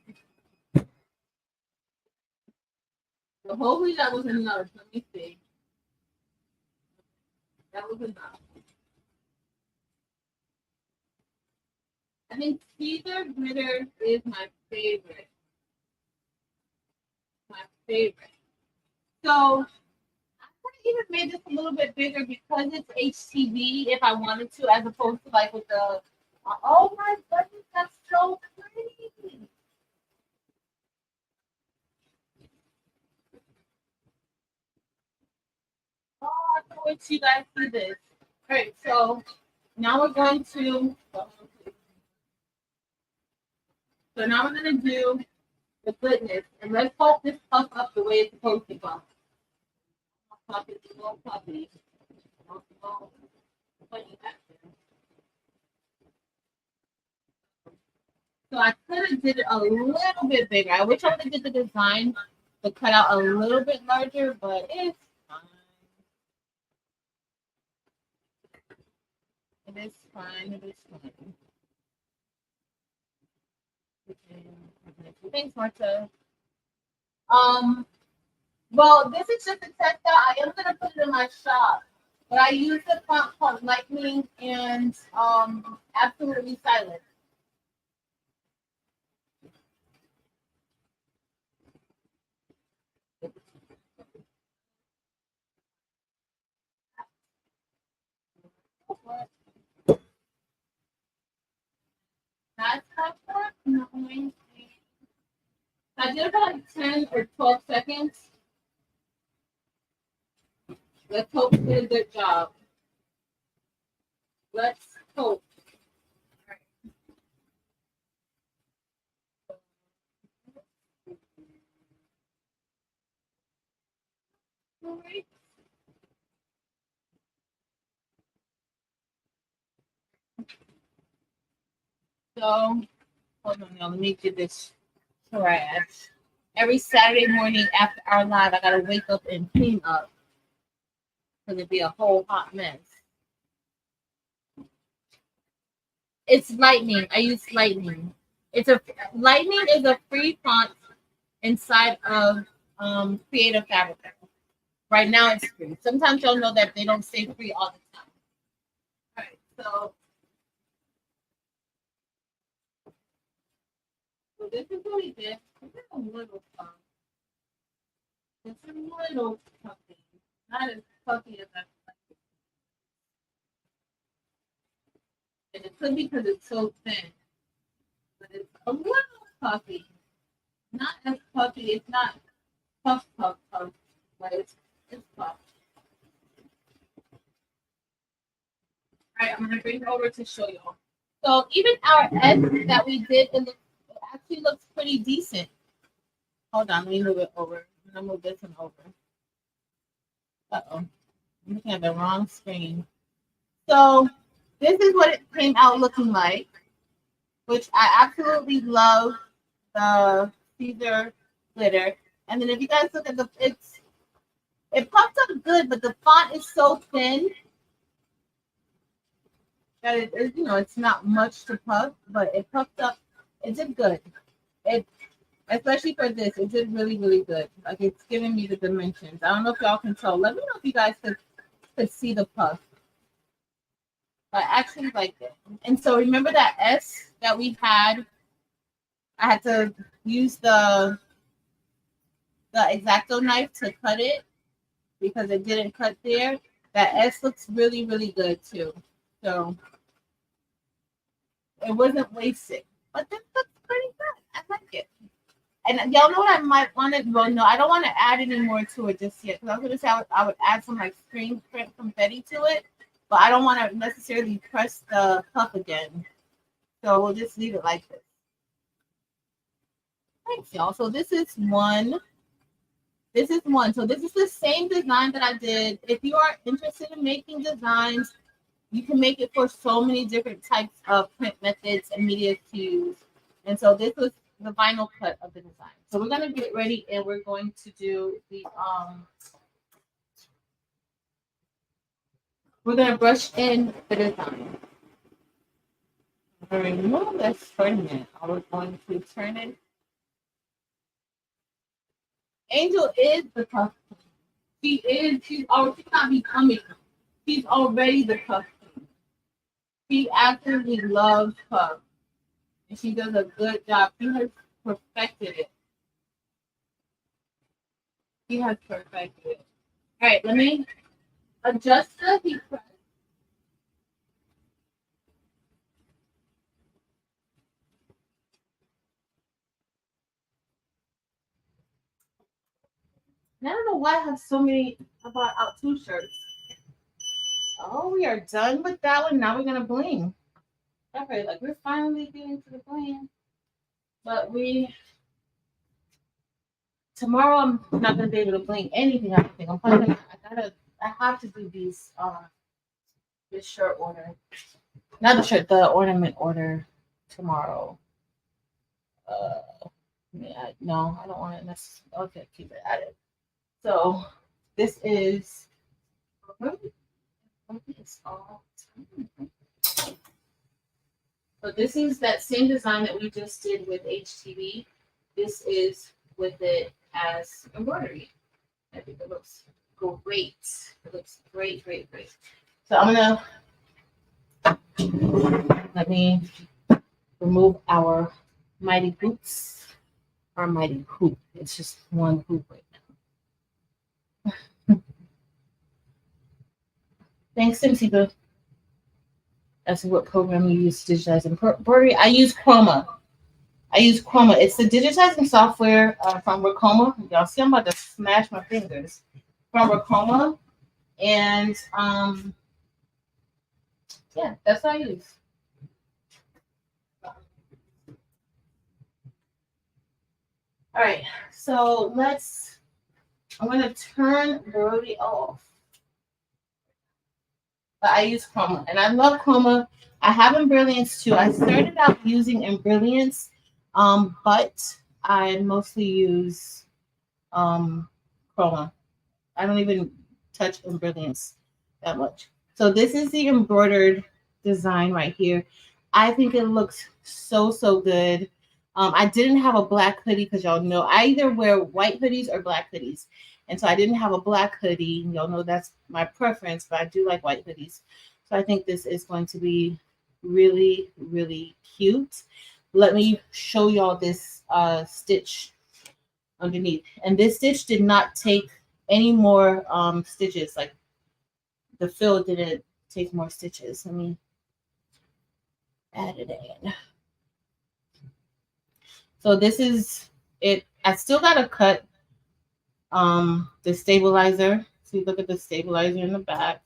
So hopefully that was enough. Let me see. That was enough. I think Caesar glitter is my favorite. My favorite. So I could have even made this a little bit bigger because it's HTV if I wanted to, as opposed to like with the. Oh my goodness, that's so pretty. Oh, I can't wait till you guys see this. All right, so now we're going to. So now we're gonna do the goodness, and let's pop this puff up the way it's supposed to go. Puff it, slow puppy. Slow, putting that there. So I could have did it a little bit bigger. I wish I would have did the design to cut out a little bit larger, but it's fine. It is fine. It is fine. Thanks, Marta. Um, well, this is just a test out. I am gonna put it in my shop, but I use the font called Lightning and Absolutely Silent. That's not no, I did about like 10 or 12 seconds. Let's hope you did a good job. Let's hope. All right. So, hold on, y'all. Let me get this trash. Every Saturday morning after our live, I gotta wake up and clean up because it'd be a whole hot mess. It's Lightning. I use Lightning. It's a Lightning is a free font inside of Creative Fabric. Right now, it's free. Sometimes y'all know that they don't stay free all the time. All right, so this is what we did. It's a little fun. It's a little puffy. Not as puffy as I like it. And it could be because it's so thin. But it's a little puffy. Not as puffy. It's not puff, puff, puff. But it's puff. All right, I'm going to bring it over to show y'all. So even our S that we did, it actually looks pretty decent. Hold on, let me move it over. I'm going to move this one over. Uh-oh. I'm looking at the wrong screen. So this is what it came out looking like, which I absolutely love the Caesar glitter. And then if you guys look at it puffs up good, but the font is so thin that it's not much to puff, but it puffed up. It did good. It especially for this, it did really, really good. Like it's giving me the dimensions. I don't know if y'all can tell. Let me know if you guys could see the puff. I actually like it. And so remember that S that we had? I had to use the X-Acto knife to cut it because it didn't cut there. That S looks really, really good too. So it wasn't wasted. But this looks pretty good. I like it. And y'all know what I might want to, well, no, I don't want to add any more to it just yet. Because I was going to say I would add some like screen print confetti to it. But I don't want to necessarily press the cup again. So we'll just leave it like this. Thanks, y'all. So this is one. This is one. So this is the same design that I did. If you are interested in making designs, you can make it for so many different types of print methods and media cues. And so this was the vinyl cut of the design. So we're gonna get ready and we're going to do the we're gonna brush in the design. Remove this turning. I was going to turn it. Angel is the customer. She's not becoming. She's already the customer. She actually loves her. And she does a good job. She has perfected it. She has perfected it. All right, let me adjust the heat press. I don't know why I have so many. I bought out 2 shirts. Oh, we are done with that one. Now we're gonna bling. Okay, like we're finally getting to the bling. But tomorrow I'm not gonna be able to bling anything. I think I'm probably I have to do these this shirt order. Not the shirt, the ornament order tomorrow. Yeah, no, I don't want to necessarily. Okay, keep it at it. So this is so this is that same design that we just did with HTV. This is with it as embroidery. I think it looks great. It looks great, great, great. So I'm gonna let me remove our mighty boots. Our mighty hoop. It's just one hoop right now. Thanks, Simsiba. As to what program you use to digitize embroidery. I use Chroma. It's the digitizing software from Ricoma. Y'all see, I'm about to smash my fingers. From Ricoma. And yeah, that's what I use. All right, so I'm going to turn Brody off. But I use Chroma, and I love Chroma. I have Embrilliance too. I started out using Embrilliance, but I mostly use Chroma. I don't even touch Embrilliance that much. So this is the embroidered design right here. I think it looks so, so good. I didn't have a black hoodie because y'all know I either wear white hoodies or black hoodies. And so I didn't have a black hoodie. Y'all know that's my preference, but I do like white hoodies. So I think this is going to be really, really cute. Let me show y'all this stitch underneath. And this stitch did not take any more stitches. Like the fill didn't take more stitches. Let me add it in. So this is it. I still got to cut the stabilizer. So you look at the stabilizer in the back.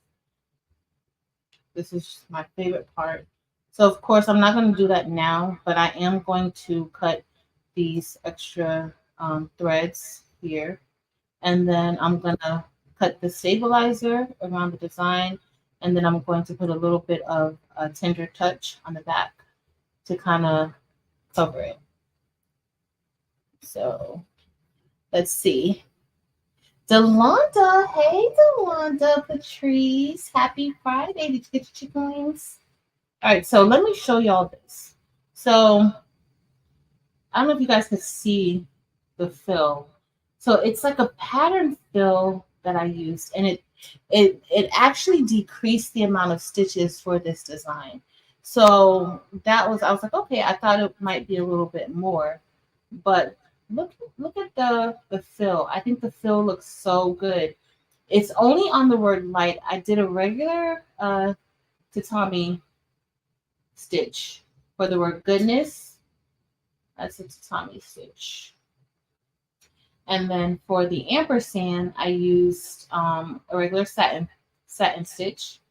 This is my favorite part. So of course I'm not going to do that now, but I am going to cut these extra threads here. And then I'm going to cut the stabilizer around the design. And then I'm going to put a little bit of a tender touch on the back to kind of cover it. So let's see. Delonda, hey Delonda, Patrice, happy Friday. Did you get your chicken wings? All right, so let me show y'all this. So I don't know if you guys can see the fill. So it's like a pattern fill that I used, and it actually decreased the amount of stitches for this design. So I was like, okay, I thought it might be a little bit more, but look at the fill. I think the fill looks so good. It's only on the word light. I did a regular tatami stitch for the word goodness. That's a tatami stitch. And then for the ampersand, I used a regular satin stitch.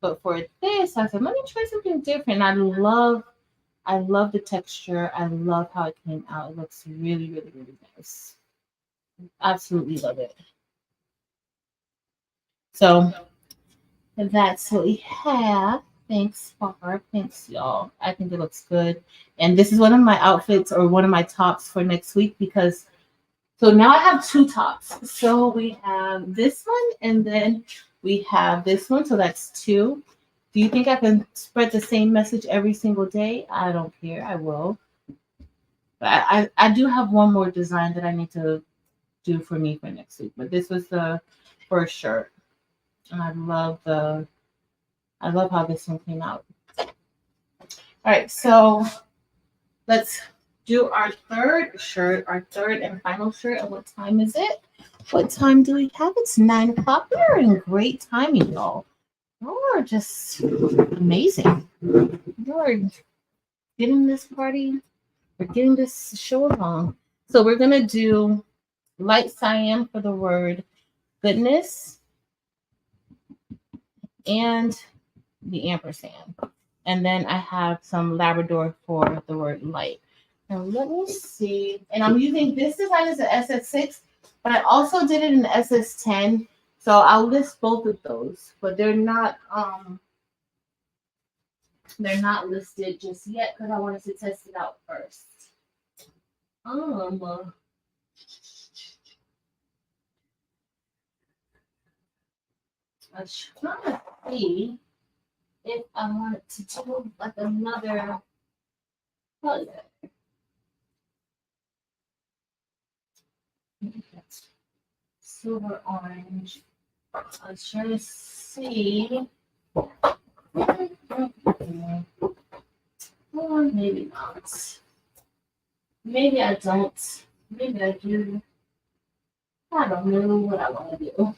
But for this, I said, let me try something different. I love the texture. I love how it came out. It looks really, really, really nice. Absolutely love it. So that's what we have. Thanks, Barb. Thanks, y'all. I think it looks good. And this is one of my outfits or one of my tops for next week because so now I have two tops. So we have this one and then we have this one. So that's two. Do you think I can spread the same message every single day? I don't care. I will. But I do have one more design that I need to do for me for next week. But this was the first shirt. And I love how this one came out. All right, so let's do our third shirt, our third and final shirt. And what time is it? What time do we have? It's 9 o'clock. We are in great timing, y'all. Y'all are just amazing. You are getting this party, we're getting this show along. So we're gonna do light cyan for the word goodness and the ampersand. And then I have some Labrador for the word light. Now let me see. And I'm using this design as an SS6, but I also did it in SS10. So I'll list both of those, but they're not listed just yet because I wanted to test it out first. I'm trying to see if I wanted to do like another color. Silver orange. I was trying to see. Or maybe not. Maybe I don't. Maybe I do. I don't know what I want to do.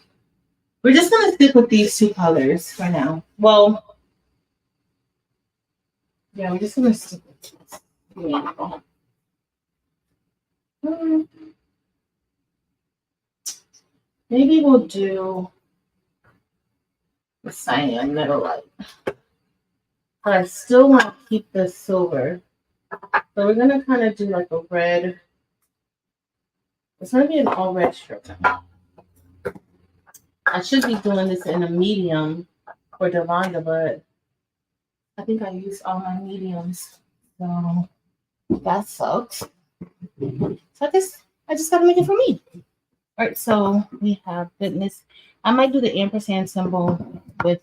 We're just going to stick with these two colors for now. Well, yeah, we're just going to stick with these. Yeah. Maybe we'll do the cyan metal light. But I still want to keep the silver. So we're going to kind of do like a red. It's going to be an all red shirt. I should be doing this in a medium for Devonda, but I think I used all my mediums. So that sucks. So I just gotta make it for me. All right, so we have goodness. I might do the ampersand symbol with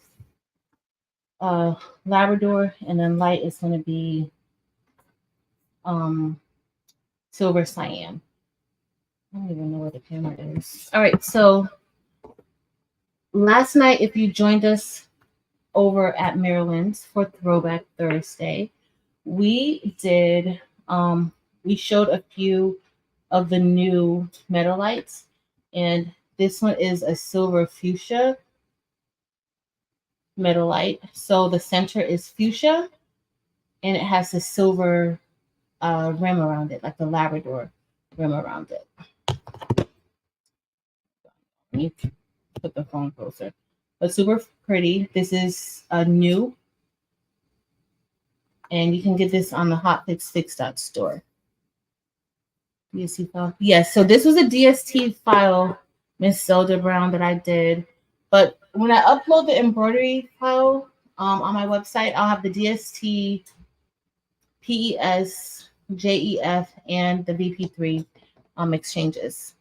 Labrador, and then light is gonna be silver cyan. I don't even know where the camera is. All right, so last night, if you joined us over at Maryland's for Throwback Thursday, we did we showed a few of the new metal lights, and this one is a silver fuchsia metal light. So the center is fuchsia, and it has the silver rim around it, like the Labrador rim around it. Let me put the phone closer. But super pretty. This is a new, and you can get this on the hotfixfix.store. DST file. Yes, so this was a DST file, Miss Zelda Brown, that I did. But when I upload the embroidery file on my website, I'll have the DST, PES, JEF, and the VP3 exchanges.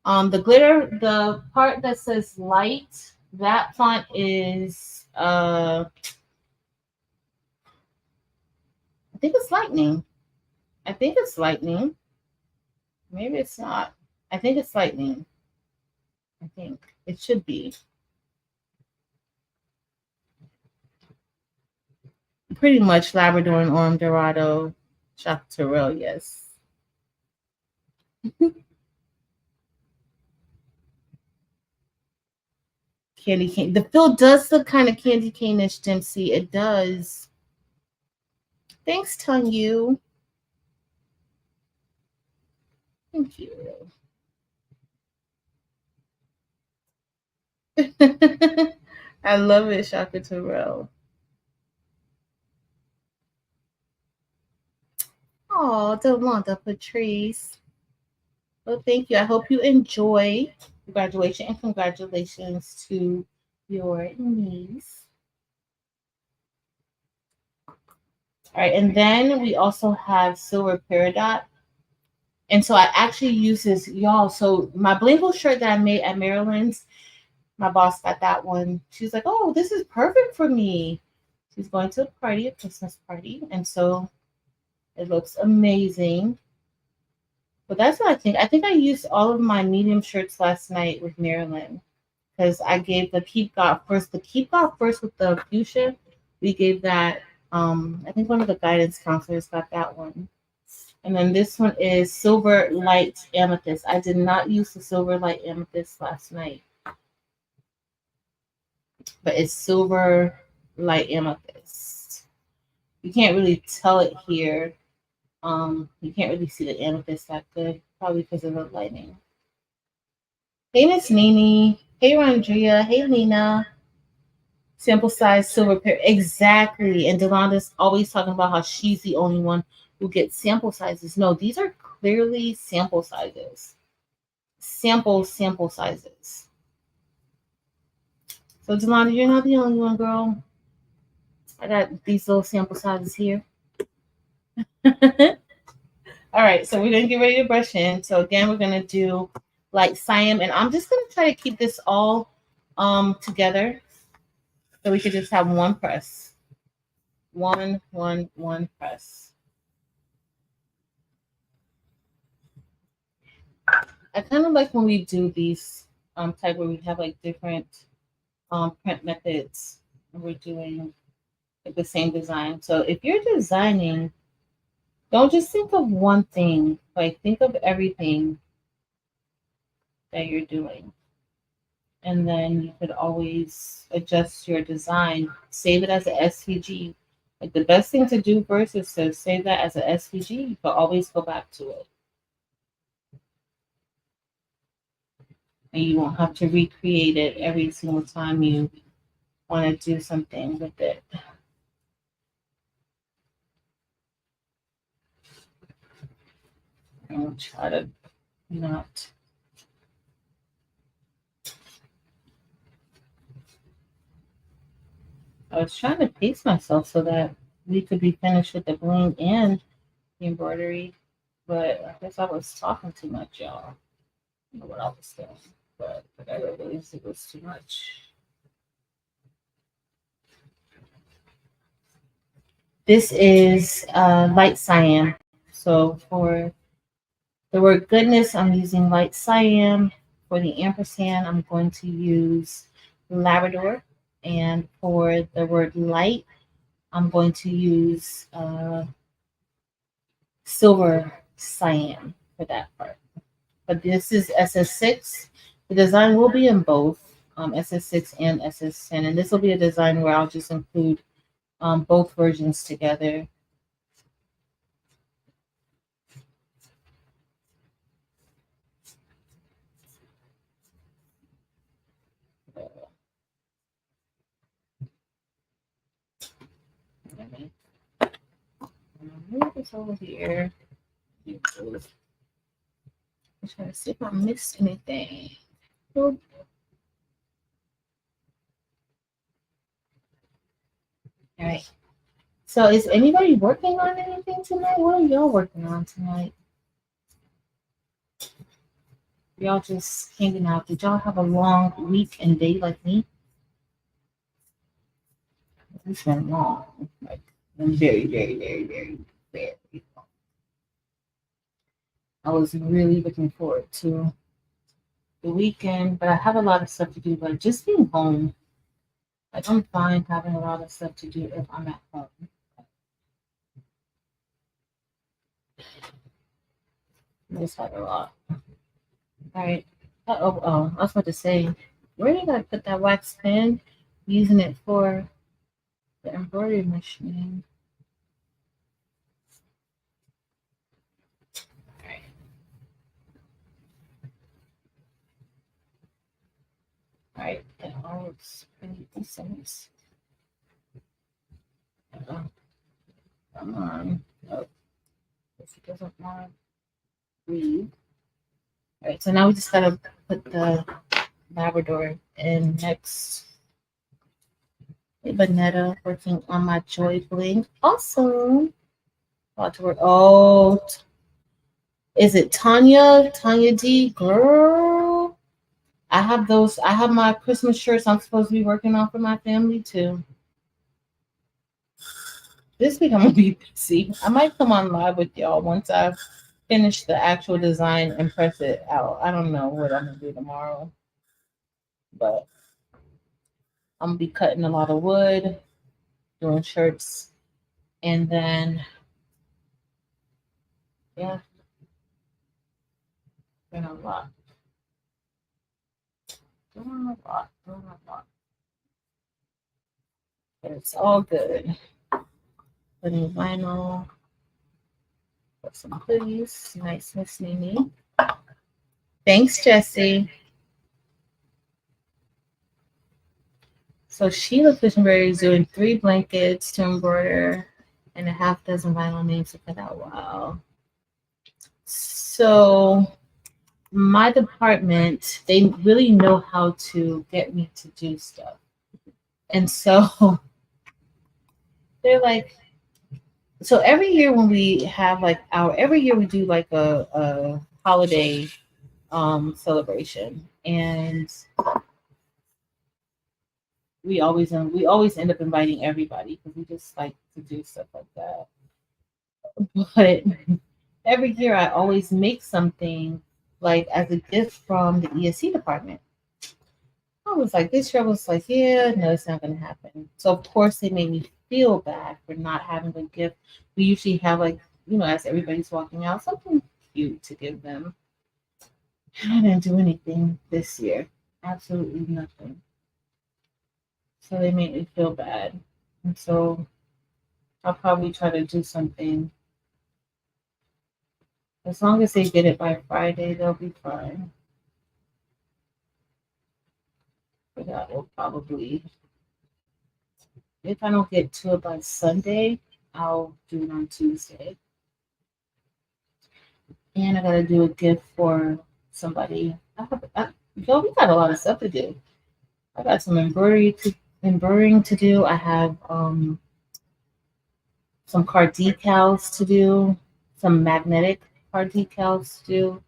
The glitter, the part that says light, that font is I think it's lightning. I think it's lightning. Maybe it's not. I think it's lightning. I think it should be. Pretty much Labrador and Orm Dorado, Chateauroux, yes. Candy cane. The fill does look kind of candy cane-ish, Dempsey. It does. Thanks, Tongue. Thank you. I love it, Shaka Terrell. Oh, Delonda Patrice. Well, thank you. I hope you enjoy graduation, and congratulations to your niece. All right, and then we also have silver peridot. And so I actually use this, y'all. So my blingle shirt that I made at Maryland's, my boss got that one. She's like, "Oh, this is perfect for me." She's going to a party, a Christmas party, and so it looks amazing. But that's what I think. I think I used all of my medium shirts last night with Maryland because I gave the Keep God First. The Keep God First with the fuchsia, we gave that. I think one of the guidance counselors got that one. And then this one is Silver Light Amethyst. I did not use the Silver Light Amethyst last night, but it's Silver Light Amethyst. You can't really tell it here. You can't really see the amethyst that good, probably because of the lighting. Hey, Miss Nene. Hey, Rondria. Hey, Lena. Sample size silver pair. Exactly. And Delonda's always talking about how she's the only one who gets sample sizes. No, these are clearly sample sizes. Sample sizes. So Delonda, you're not the only one, girl. I got these little sample sizes here. All right, so we're gonna get ready to brush in. So again, we're gonna do like cyan, and I'm just gonna try to keep this all together so we could just have one press. One press. I kind of like when we do these type where we have like different print methods and we're doing like the same design. So if you're designing, don't just think of one thing, like think of everything that you're doing. And then you could always adjust your design, save it as an SVG. Like the best thing to do first is to save that as an SVG. You can always go back to it. And you won't have to recreate it every single time you want to do something with it. I'll try to not. I was trying to pace myself so that we could be finished with the bling and the embroidery, but I guess I was talking too much, y'all. I don't know what I was doing, but I realized it was too much. This is light cyan. So for the word goodness, I'm using light cyan. For the ampersand, I'm going to use Labrador. And for the word light, I'm going to use silver cyan for that part. But this is SS6. The design will be in both SS6 and SS10. And this will be a design where I'll just include both versions together. Move this over here. I'm trying to see if I missed anything. All right. So is anybody working on anything tonight? What are y'all working on tonight? Y'all just hanging out. Did y'all have a long week and day like me? It's been long. Like very long. I was really looking forward to the weekend, but I have a lot of stuff to do. But just being home, I don't find having a lot of stuff to do if I'm at home. I just had a lot. All right. I was about to say, where did I put that wax pen? Using it for the embroidery machine. All right. All right. That all looks pretty decent. Come on. Oh, if it doesn't want to read. All right, so now we just gotta put the Labrador in next. Hey, Vanetta working on my Joy Bling. Awesome. About to work. Oh, is it Tanya? Tanya D? Girl. I have those. I have my Christmas shirts I'm supposed to be working on for my family too. This week I'm gonna be busy. I might come on live with y'all once I've finished the actual design and press it out. I don't know what I'm gonna do tomorrow, but I'm gonna be cutting a lot of wood, doing shirts, and then yeah, doing a lot, doing a lot. But it's all good. Putting vinyl, put some hoodies, nice Miss Nene. Thanks, Jesse. So Sheila Fishberry is doing 3 blankets to embroider and a half dozen vinyl names to cut out. Wow. So my department, they really know how to get me to do stuff. And so they're like, so every year when we have like every year we do like a holiday celebration, and we always end up inviting everybody because we just like to do stuff like that. But every year I always make something like as a gift from the ESC department. I was like, this year I was like, yeah, no, it's not gonna happen. So of course they made me feel bad for not having a gift. We usually have like, as everybody's walking out, something cute to give them. And I didn't do anything this year. Absolutely nothing. So they made me feel bad. And so I'll probably try to do something. As long as they get it by Friday, they'll be fine. But that will probably, if I don't get to it by Sunday, I'll do it on Tuesday. And I gotta do a gift for somebody. Yo, we got a lot of stuff to do. I got some embroidering to do. I have some card decals to do, some magnetic card decals to do.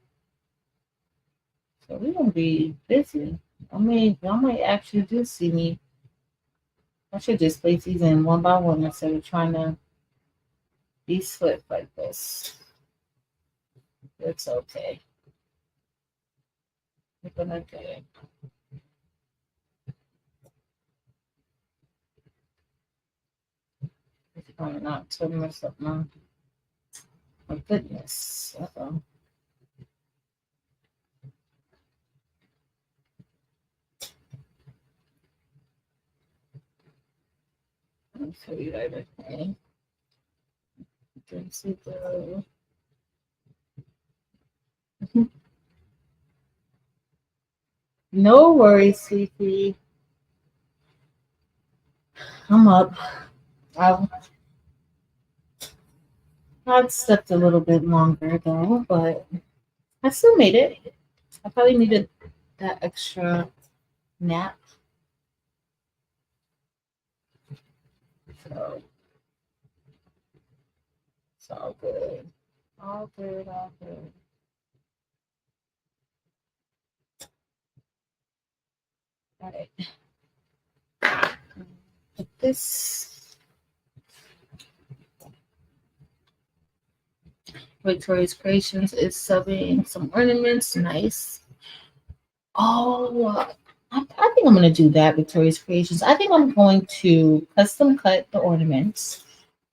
So we're gonna be busy. Y'all might actually do see me. I should just place these in one by one instead of trying to be swift like this. It's okay. We're gonna get it. It's trying not to mess up my goodness. Uh-oh. I'll show you everything. Drinks it go. No worries, sweetie. I'm up. I'd slept a little bit longer though, but I still made it. I probably needed that extra nap. So it's all good. All good, all good. All right. This Victoria's Creations is subbing some ornaments. Nice. Oh, I think I'm going to do that, Victoria's Creations. I think I'm going to custom cut the ornaments,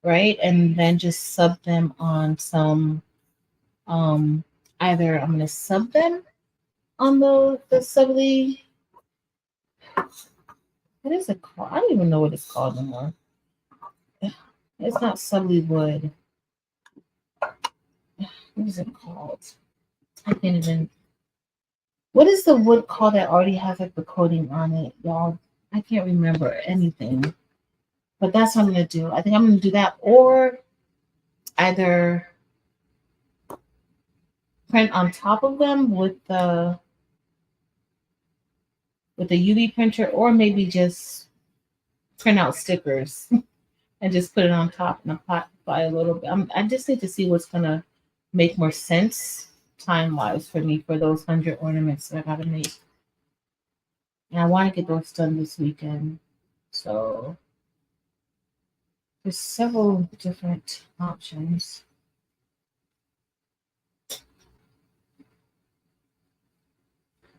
right? And then just sub them on some, either I'm going to sub them on the subly, what is it called? I don't even know what it's called anymore. It's not subly wood. What is it called? I can't even. What is the wood called that already has like the coating on it, y'all? I can't remember anything. But that's what I'm gonna do. I think I'm gonna do that, or either print on top of them with the UV printer, or maybe just print out stickers and just put it on top and apply a little bit. I just need to see what's gonna make more sense time wise for me for those 100 ornaments that I gotta make. And I want to get those done this weekend. So there's several different options.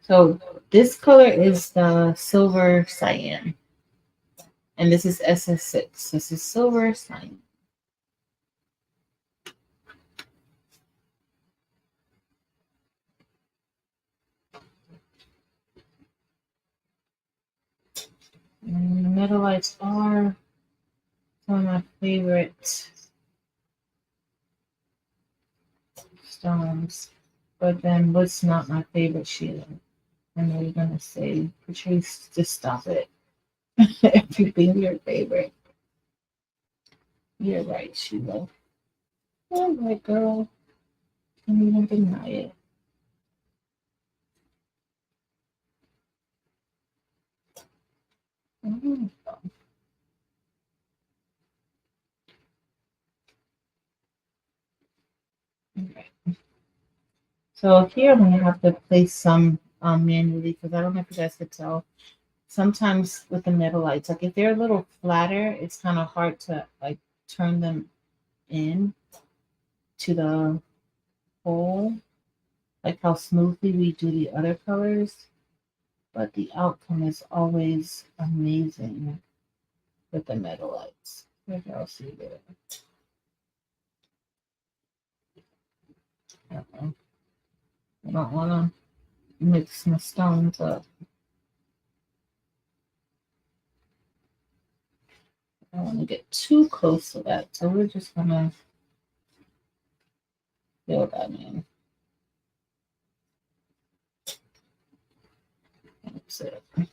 So this color is the silver cyan. And this is SS6. This is silver cyan. And the metal lights are some of my favorite stones. But then what's not my favorite, Sheila? I know you're gonna say, Patrice, just stop it. Everything your favorite. You're right, Sheila. All right, girl. Can't even deny it. Mm. Okay. So here I'm gonna have to place some manually because I don't know if you guys could tell. Sometimes with the metal lights, like if they're a little flatter, it's kind of hard to like turn them in to the hole, like how smoothly we do the other colors. But the outcome is always amazing with the metal lights. Maybe I'll see there. Uh-oh. I don't want to mix my stones up. I don't want to get too close to that, so we're just gonna fill that in. That's it. All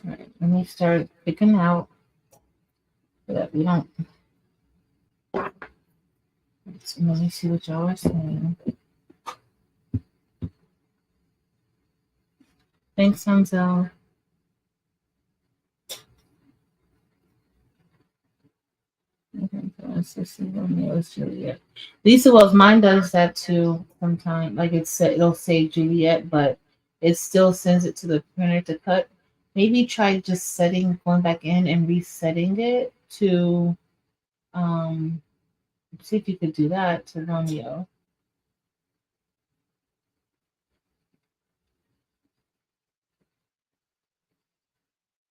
right, let me start picking out so that we don't. So let me see what y'all are saying. Thanks, Sunzel. Romeo, Juliet. Lisa Wells, mine does that too sometimes. Like it'll say Juliet, but it still sends it to the printer to cut. Maybe try just going back in and resetting it to see if you could do that to Romeo.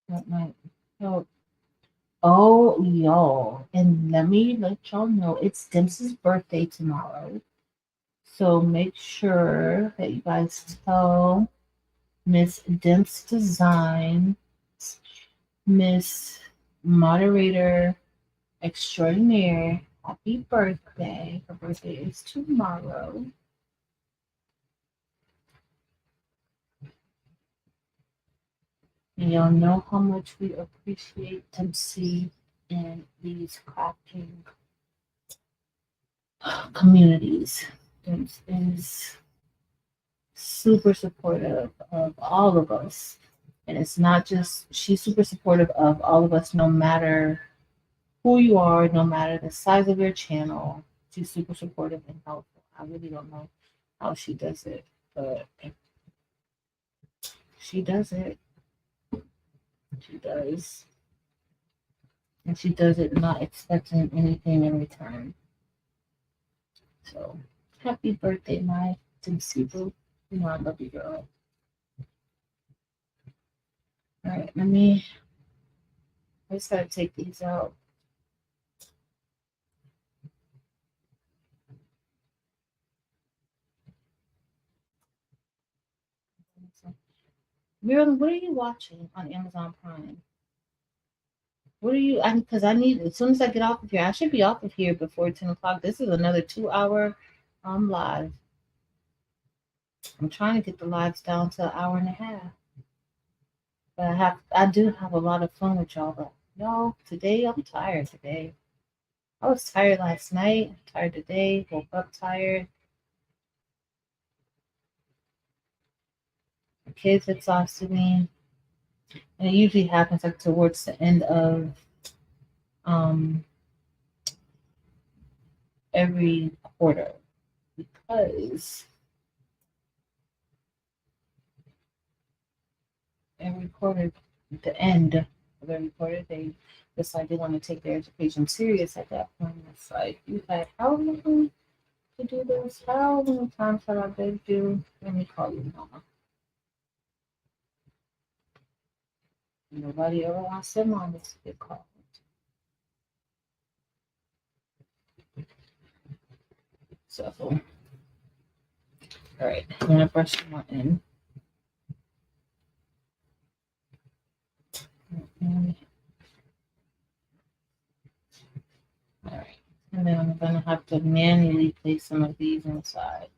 That might help. Oh, y'all. And let me let y'all know it's Dempsey's birthday tomorrow. So make sure that you guys tell Miss Demps Design, Miss Moderator Extraordinaire, happy birthday. Her birthday is tomorrow. And y'all know how much we appreciate Dempsey and these crafting communities. Demps is super supportive of all of us. And it's not just, she's super supportive of all of us, no matter who you are, no matter the size of your channel. She's super supportive and helpful. I really don't know how she does it, but she does it. She does. And she does it not expecting anything in return. So, happy birthday, my Dempsey boo. You know I love you, girl. All right, I just gotta take these out. Marilyn, what are you watching on Amazon Prime? What are you? Because I need, as soon as I get off of here, I should be off of here before 10 o'clock. This is another 2 hour live. I'm trying to get the lives down to an hour and a half. But I do have a lot of fun with y'all. But y'all, today I'm tired today. I was tired last night, tired today, woke up tired. The kids exhausted me. And it usually happens like towards the end of um, every quarter because every quarter, the end of every quarter, they decide they want to take their education serious at that point. It's like, you've had how long to do this? How many times have I begged you? Let me call you mama. Nobody ever wants their mama to get called. So, all right, I'm gonna brush one in. All right, and then I'm gonna have to manually place some of these inside.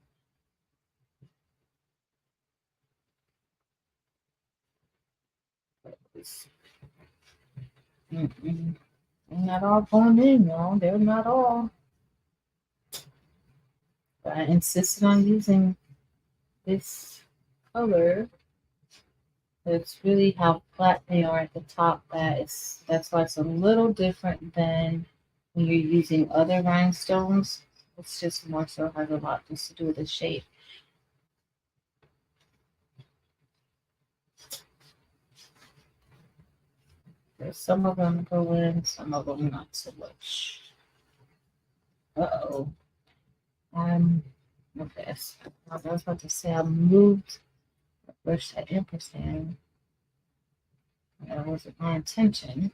Mm-mm. They're not all going in, y'all. They're not all. But I insisted on using this color. It's really how flat they are at the top. That's why it's a little different than when you're using other rhinestones. It's just more so has a lot just to do with the shape. There's some of them go in, some of them not so much. Uh-oh. Okay. I was about to say I moved the brush at ampersand. That wasn't my intention.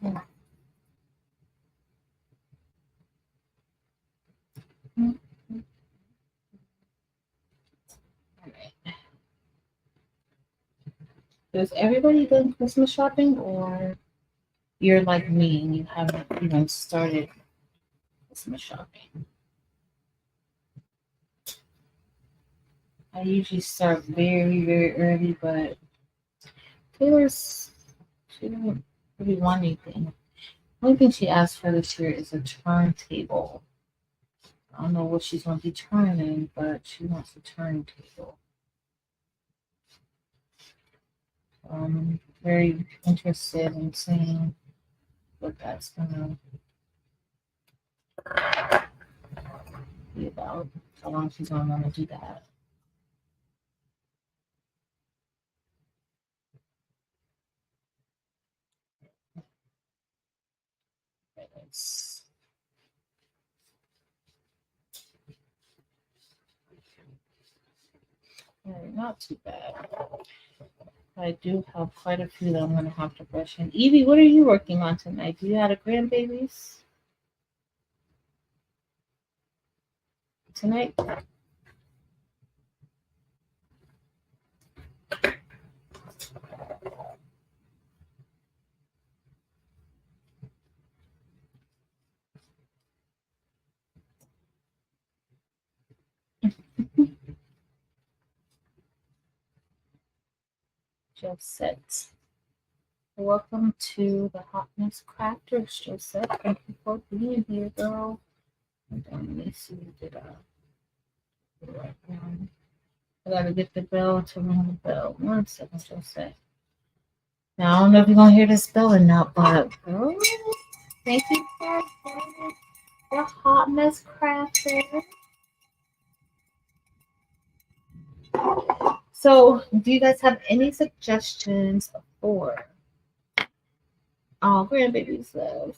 Yeah. Alright. Has everybody done Christmas shopping, or you're like me and you haven't even started Christmas shopping? I usually start very, very early, but Taylor's, she didn't really want anything. The only thing she asked for this year is a turntable. I don't know what she's going to be turning, but she wants a turntable. I'm very interested in seeing what that's going to be about. How long she's going to want to do that. It's not too bad. I do have quite a few that I'm going to have to brush in. Evie, what are you working on tonight? Do you have a grandbabies tonight? Josette. Welcome to the Hotness Crafters, Josette. Thank you for being here, girl. And let me see what did I right now. I gotta get the bell to ring the bell. 1 second, Josette. Now I don't know if you're gonna hear this bell or not, but girl, thank you for the Hotness Crafters. So, do you guys have any suggestions for grandbabies love?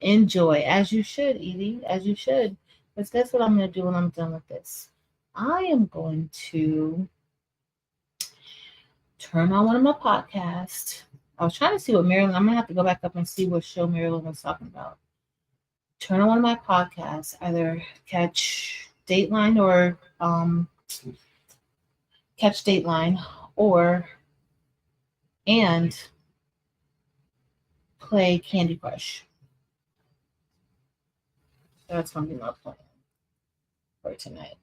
Enjoy, as you should, Edie, as you should. Because guess what I'm going to do when I'm done with this? I am going to turn on one of my podcasts. I was trying to see what Marilyn, I'm going to have to go back up and see what show Marilyn was talking about. Turn on one of my podcasts, either catch Dateline or catch Dateline or and play Candy Crush. That's going to be my plan for tonight.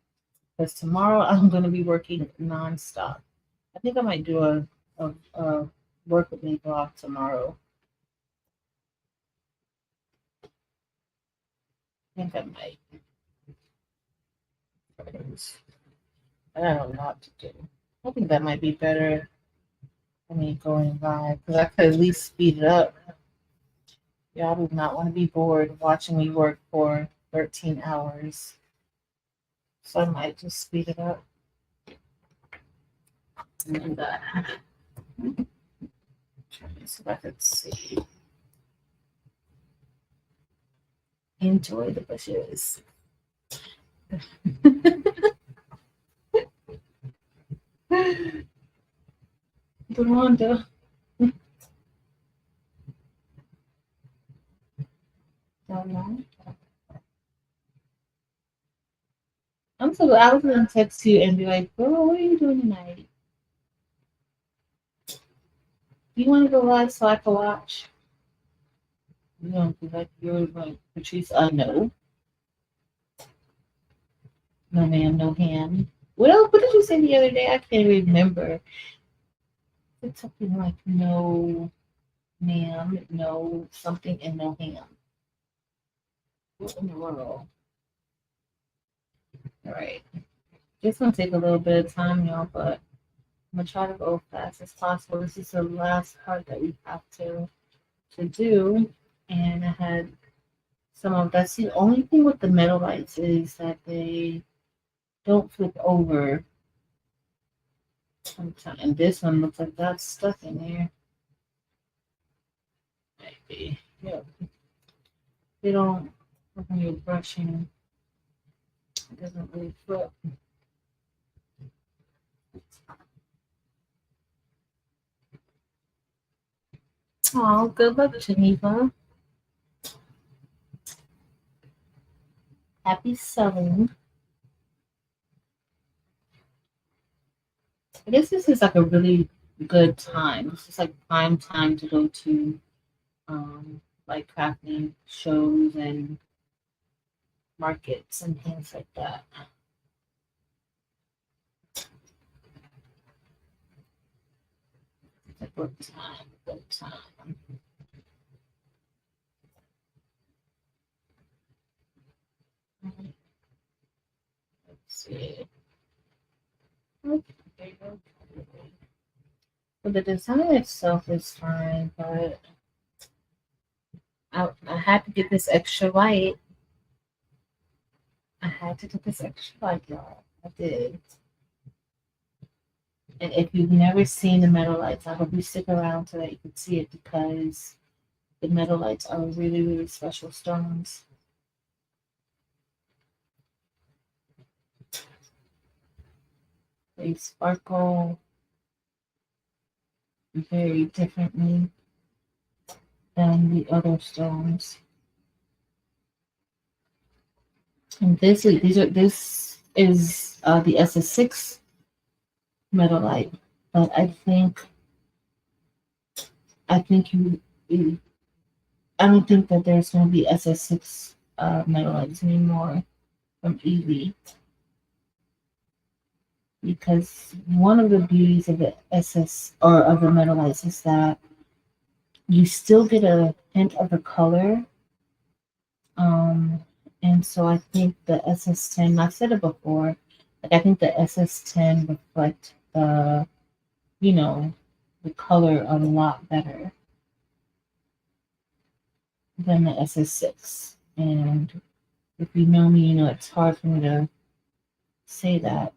Because tomorrow I'm going to be working nonstop. I think I might do a work with me block tomorrow. I think I might. I don't know what to do. I think that might be better than me going live because I could at least speed it up. Y'all do not want to be bored watching me work for 13 hours. So I might just speed it up. And so I could see. Enjoy the bushes. Rhonda. Don't know. I'm so I was gonna text you and be like, girl, what are you doing tonight? You wanna go live so I can watch? You don't be like you're like Patrice, no. No ma'am, no ham. What else what did you say the other day? I can't remember. It's something like no ma'am, no something and no ham. What in the world? All right. It's gonna take a little bit of time, y'all, but I'm gonna try to go as fast as possible. This is the last part that we have to do. And I had some of that's the only thing with the metal lights is that they don't flip over sometimes. And this one looks like that's stuck in there. Maybe. Yeah. They don't when you're brushing, it doesn't really flip. Oh, good luck, Geneva. Happy selling. I guess this is like a really good time. This is like prime time to go to like crafting shows and markets and things like that. It's a good time, good time. Let's see. Okay. Well, the design itself is fine, but I had to get this extra light. I had to get this extra light, y'all. I did. And if you've never seen the metal lights, I hope you stick around so that you can see it because the metal lights are really, really special stones. They sparkle very differently than the other stones. And this is the SS6 metal light, but you I don't think that there's going to be SS6 metal lights anymore from Evie because one of the beauties of the SS or of the metal lights is that you still get a hint of the color. And so I think the SS10, I've said it before, like I think the SS10 reflect you know, the color a lot better than the SS6. And if you know me, you know it's hard for me to say that.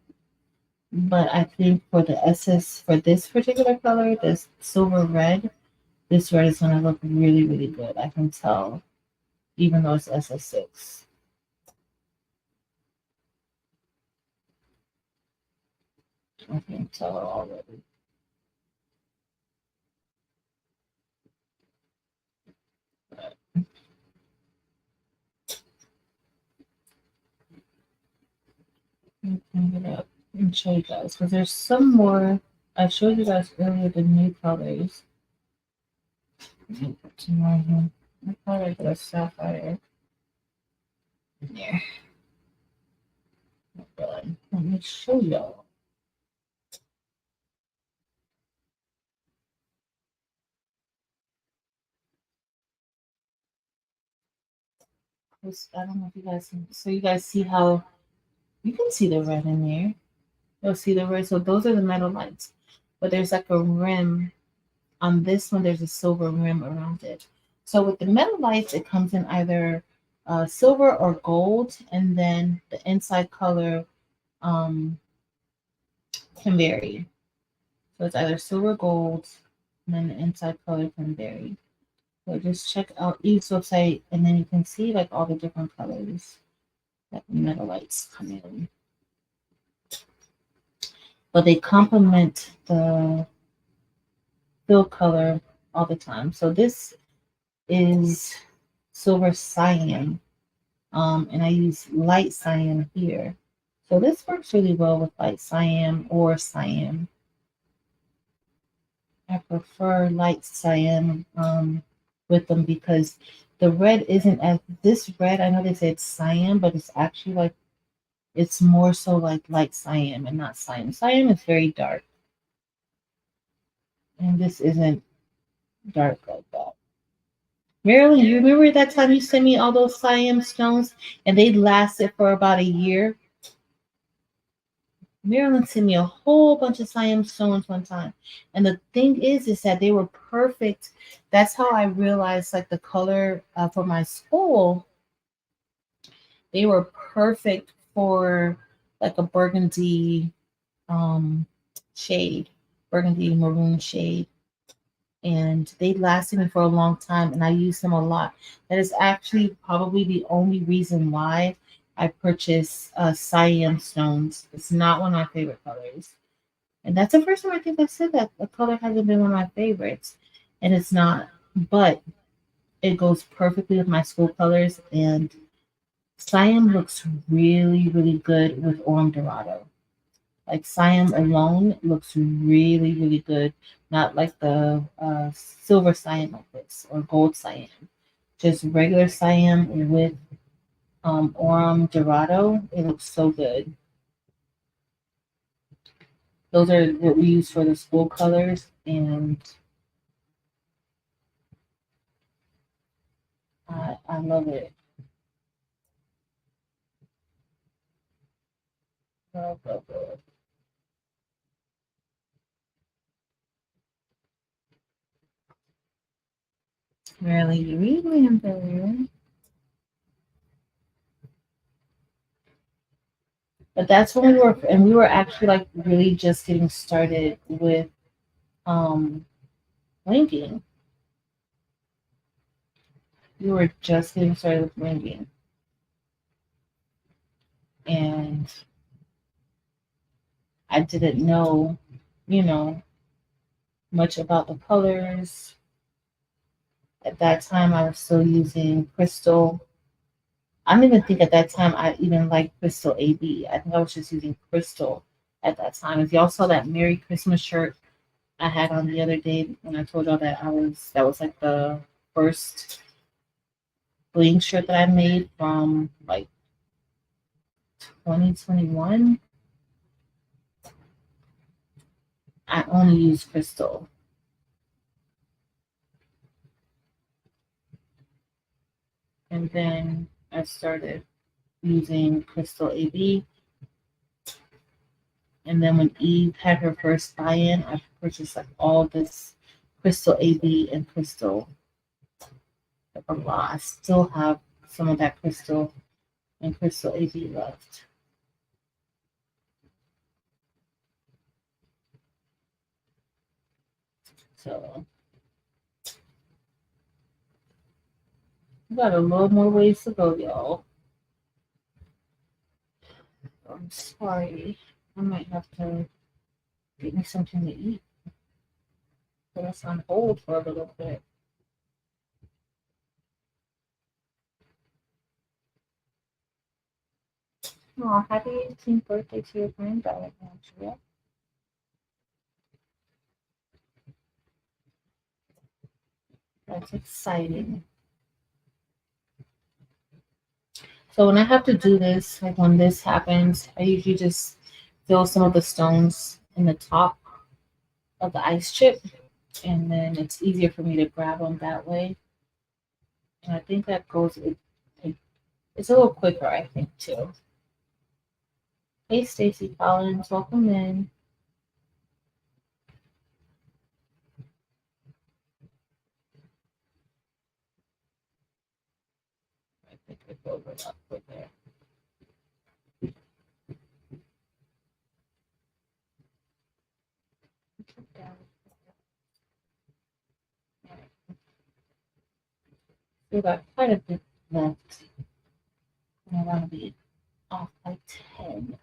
But I think for the SS, for this particular color, this silver red, this red is going to look really, really good. I can tell, even though it's SS6. I can tell already. Bring it up and show you guys because there's some more. I showed you guys earlier the new colors. Put some more here. I thought I got a sapphire in there. But let me show y'all. I don't know if you guys can, so you guys see how you can see the red in there. You'll see the red. So those are the metal lights. But there's like a rim on this one. There's a silver rim around it. So with the metal lights, it comes in either silver or gold, and then the inside color um, can vary. So it's either silver, gold, and then the inside color can vary. So just check out each website, and then you can see like all the different colors that metal lights come in. But they complement the fill color all the time. So this is silver cyan, and I use light cyan here. So this works really well with light cyan or cyan. I prefer light cyan with them because the red isn't as this red. I know they say it's cyan, but it's actually like it's more so like light cyan and not cyan. Cyan is very dark, and this isn't dark like that. Marilyn, you remember that time you sent me all those cyan stones and they lasted for about a year? Marilyn sent me a whole bunch of cyan stones one time. And the thing is that they were perfect. That's how I realized like the color for my school. They were perfect for like a burgundy um, shade, burgundy maroon shade. And they lasted me for a long time and I used them a lot. That is actually probably the only reason why I purchase cyan stones. It's not one of my favorite colors. And that's the first time I think I said that the color hasn't been one of my favorites. And it's not, but it goes perfectly with my school colors. And cyan looks really, really good with Orm Dorado. Like cyan alone looks really, really good. Not like the silver cyan like this or gold cyan. Just regular cyan with Orm Dorado. It looks so good. Those are what we use for the school colors, and I love it. Love, love, love. Really, really am there. But that's when we were actually like really just getting started with um linking. We were just getting started with linking, and I didn't know, you know, much about the colors. At that time, I was still using crystal. I don't even think at that time I even liked crystal AB. I think I was just using crystal at that time. If y'all saw that Merry Christmas shirt I had on the other day when I told y'all that was like the first bling shirt that I made from like 2021. I only use crystal. And then I started using crystal AB. And then when Eve had her first buy-in, I purchased like all this crystal AB and crystal. Like a lot. I still have some of that crystal and crystal AB left. So we got a little more ways to go, y'all. I'm sorry. I might have to get me something to eat. Put us on hold for a little bit. Oh, happy 18th birthday to your granddaughter, Andrea. That's exciting. So when I have to do this, like when this happens, I usually just fill some of the stones in the top of the ice chip, and then it's easier for me to grab them that way. And I think that goes with It's a little quicker, I think, too. Hey, Stacy Collins, welcome in. I think I go over that quicker. We got quite a bit left. I want to be off by 10.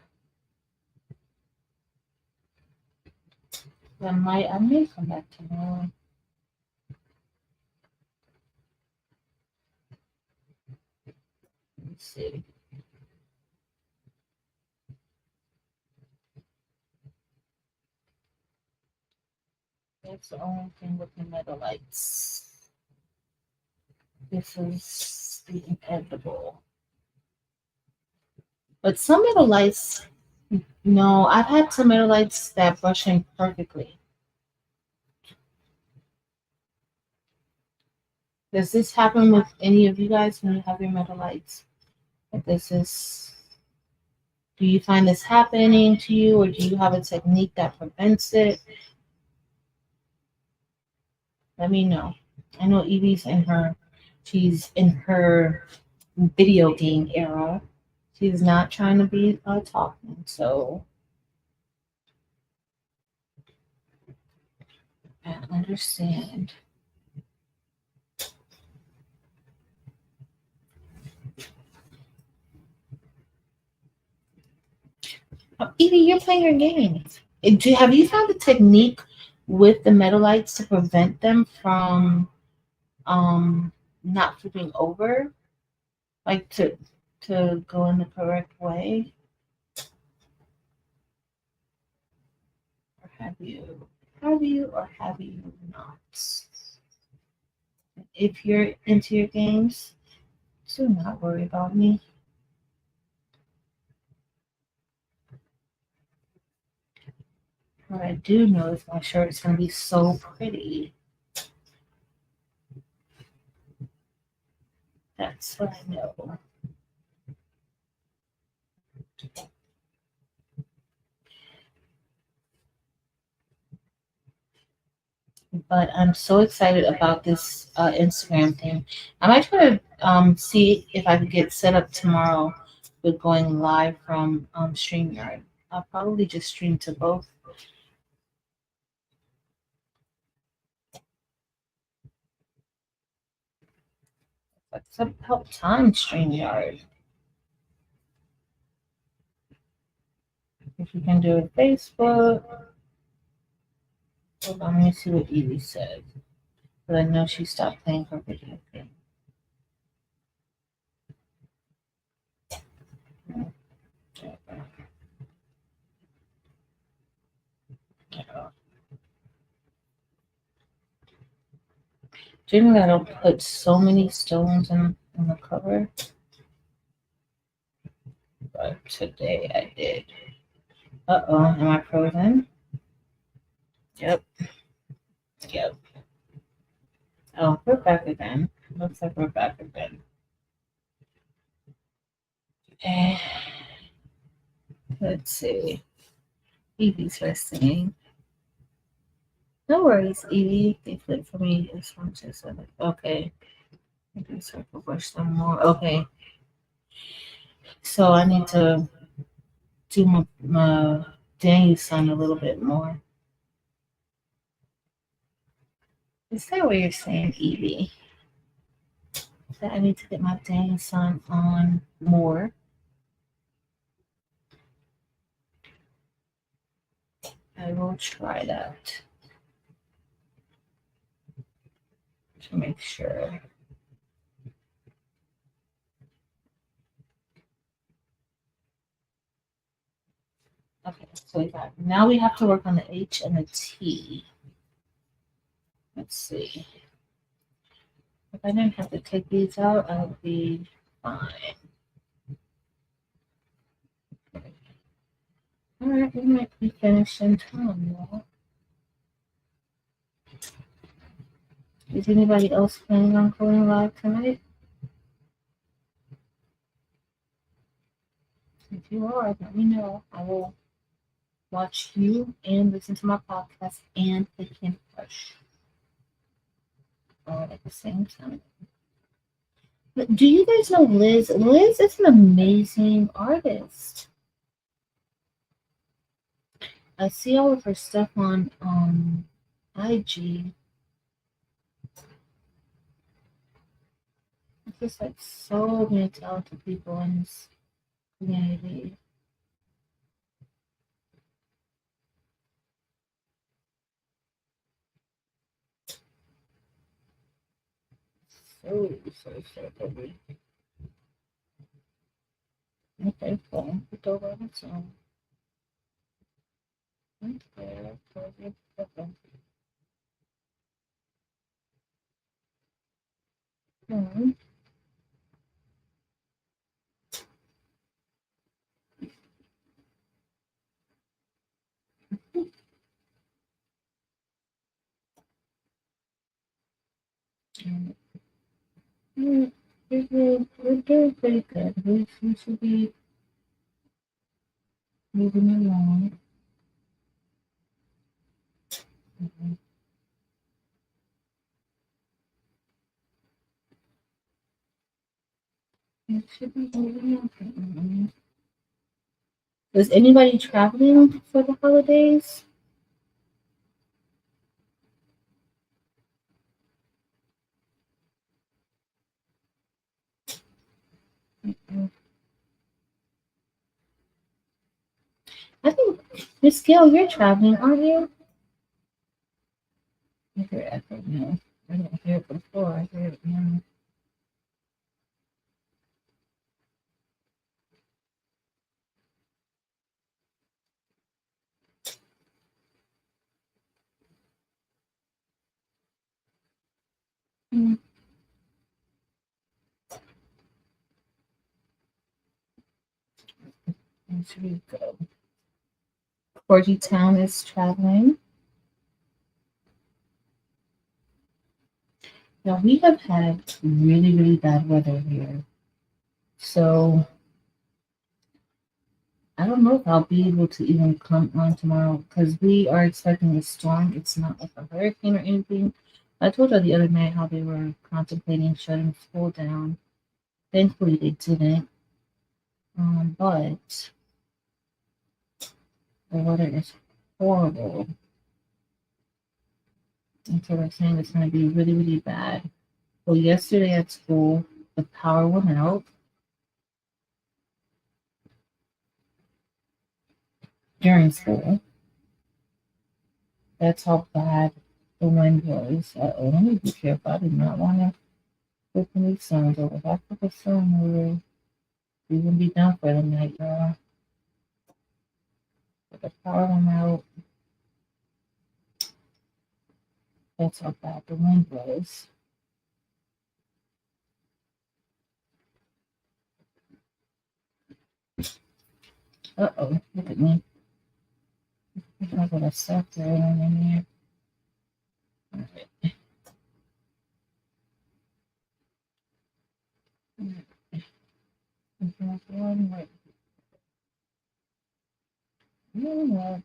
I may come back tomorrow. Let's see. That's the only thing with the metal lights. This is the inevitable. But some metal lights, no, I've had some metal lights that brush in perfectly. Does this happen with any of you guys when you have your metal lights? Do you find this happening to you, or do you have a technique that prevents it? Let me know. I know she's in her video game era. She's not trying to be talking, so I understand. Oh, Evie, you're playing your game. Have you found a technique with the metal lights to prevent them from not flipping over, like to go in the correct way? Or have you? Or have you not? If you're into your games, do not worry about me. What I do know is my shirt is going to be so pretty. That's what I know. But I'm so excited about this Instagram thing. I might try to see if I could get set up tomorrow with going live from StreamYard. I'll probably just stream to both. Let's help time StreamYard. If you can do it Facebook. Hold on, let me see what Evie said. But I know she stopped playing her video game. Do you know that I'll put so many stones in the cover? But today I did. Uh-oh, am I frozen? Yep. Oh, we're back again. Looks like we're back again. Let's see. Evie's listening. No worries, Evie. They flipped for me as much as I like. Okay. Maybe circle brush some more. Okay. So I need to do my Daniel son a little bit more. Is that what you're saying, Evie? That I need to get my Daniel son on more? I will try that to make sure. Okay, so now we have to work on the H and the T. Let's see. If I didn't have to take these out, I would be fine. All right, we might be finished in time, y'all. Is anybody else planning on going live tonight? If you are, let me know. I will watch you and listen to my podcast and the Candy Crush all at the same time. But do you guys know Liz? Liz is an amazing artist. I see all of her stuff on IG. There's just like so many talented people in this community. So pretty. Okay, cool. Put over on its own. Okay, okay. Hmm. We're doing pretty good. We should be moving along. Mhm. We should be moving along. Is anybody traveling for the holidays? Mm. I think Miss Gail, you're traveling, aren't you? I hear echo now. I didn't hear it before. I hear it now. Mm. Here we go. Corgi Town is traveling. Now we have had really, really bad weather here. So I don't know if I'll be able to even come on tomorrow because we are expecting a storm. It's not like a hurricane or anything. I told you the other night how they were contemplating shutting school down. Thankfully, they didn't. But the weather is horrible. And so they're saying it's going to be really, really bad. Well, yesterday at school, the power went out during school. That's how bad the wind was. Let me be careful. I did not want to open these songs over. If I put the song over, we wouldn't be done for the night, y'all. But the power went out. That's how bad the wind was. Uh-oh, look at me. I got a sucker in here. All right. One more. One more.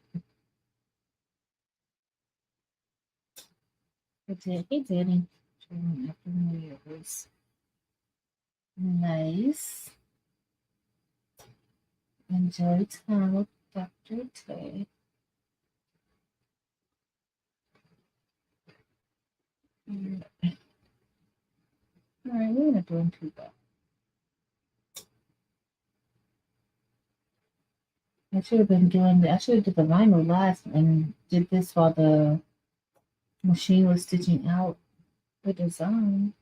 Hey, Danny. After New Year's. Nice. Enjoy time with Dr. Tay. All right, we're not doing too bad. I should have been doing I should have did the vinyl last and did this while the machine was stitching out the design.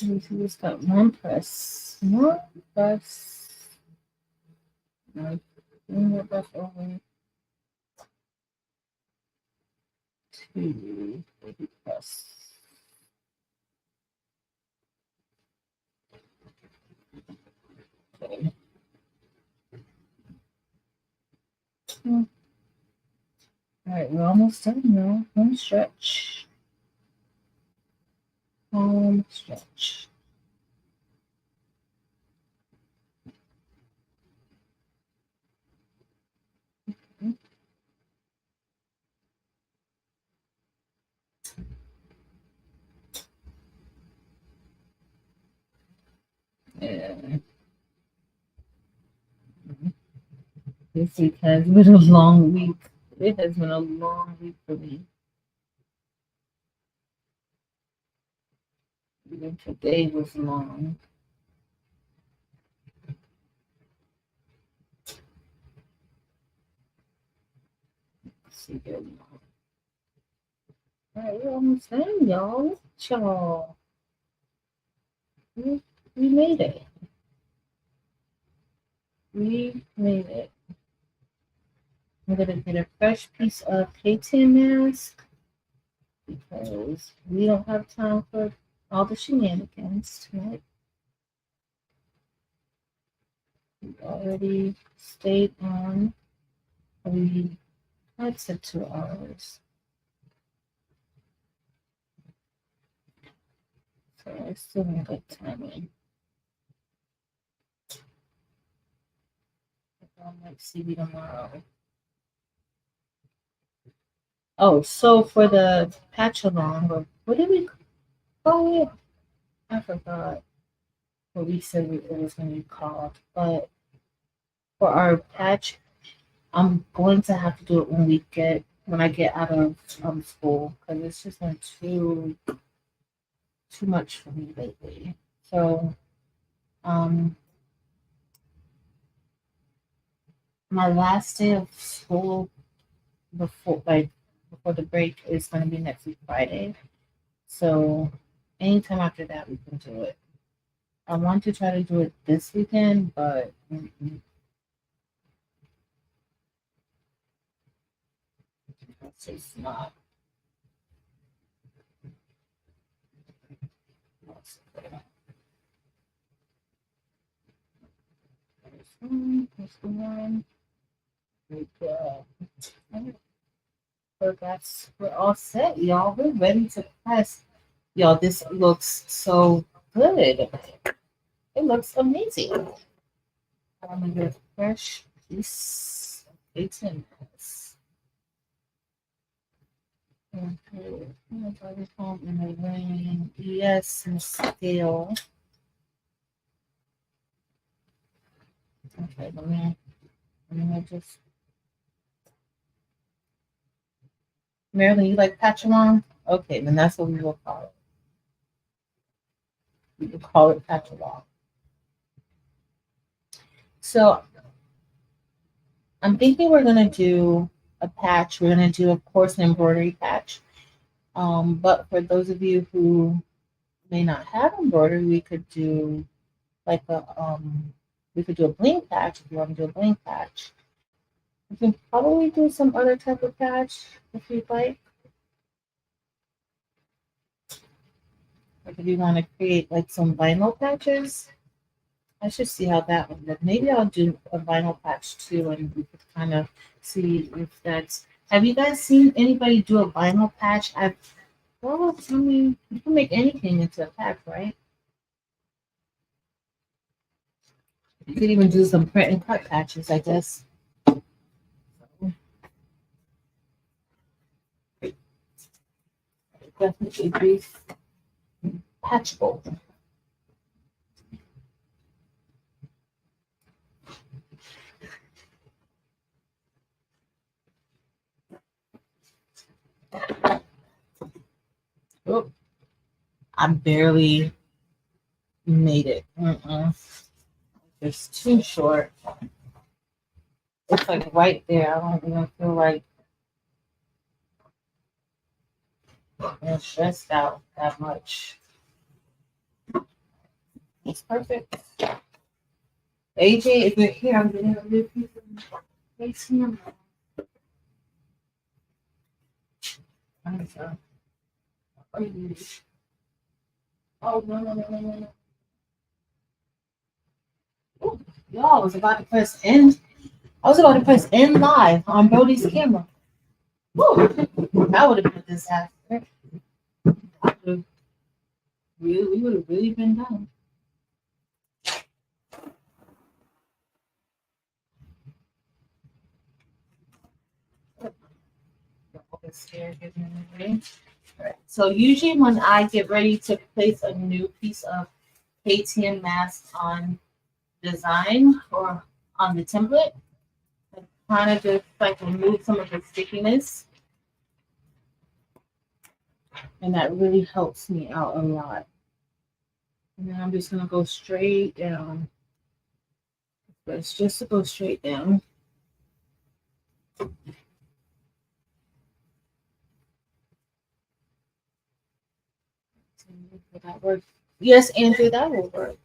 We just got one press. One press. No, one more press over two. Baby press. Okay. All right, we're almost done now. Home stretch. Home stretch. Yeah. This week has been a long week. It has been a long week for me. Even today was long. Let's see here. All right, we're almost done, y'all. Y'all. We made it. We made it. I'm gonna get a fresh piece of K10 mask because we don't have time for all the shenanigans tonight. We already stayed on. We had said 2 hours. So I still have good timing. I might see you tomorrow. Oh, so for the patch along, or what did we call it? I forgot what we said it was going to be called. But for our patch, I'm going to have to do it when I get out of school because it's just been too much for me lately. So um, my last day of school before the break is going to be next week Friday. So anytime after that we can do it. I want to try to do it this weekend, but it's just not. There's one. So we're all set, y'all. We're ready to press. Y'all, this looks so good. It looks amazing. I'm gonna get a fresh piece of K10. Okay, I'm gonna try this home in the rain. Yes, and scale. Okay, let me just. Marilyn, you like patch along? Okay, then that's what we will call it. We will call it patch along. So I'm thinking we're gonna do a patch. We're gonna do, of course, an embroidery patch. But for those of you who may not have embroidery, we could do like we could do a bling patch if you want to do a bling patch. We can probably do some other type of patch if you'd like. Like if you want to create like some vinyl patches, I should see how that would look. Maybe I'll do a vinyl patch too, and we could kind of see if that's. Have you guys seen anybody do a vinyl patch? Well, I mean, you can make anything into a patch, right? You could even do some print and cut patches, I guess. Definitely be patchable. Oh, I barely made it. It's too short. It's like right there. I don't even feel like I'm stressed out that much. It's perfect. AJ, if you're here, I'm getting a new piece of ATM. I'm sorry. Oh, no. Ooh, y'all, I was about to press end. I was about to press end live on Brody's camera. Whew, that would have been a disaster. We would have really been done. Alright, so usually when I get ready to place a new piece of KTM mask on design or on the template, I kind of just like remove some of the stickiness, and that really helps me out a lot. And then I'm just gonna go straight down. But it's just to go straight down. Will that work? Yes, Andrew, that will work.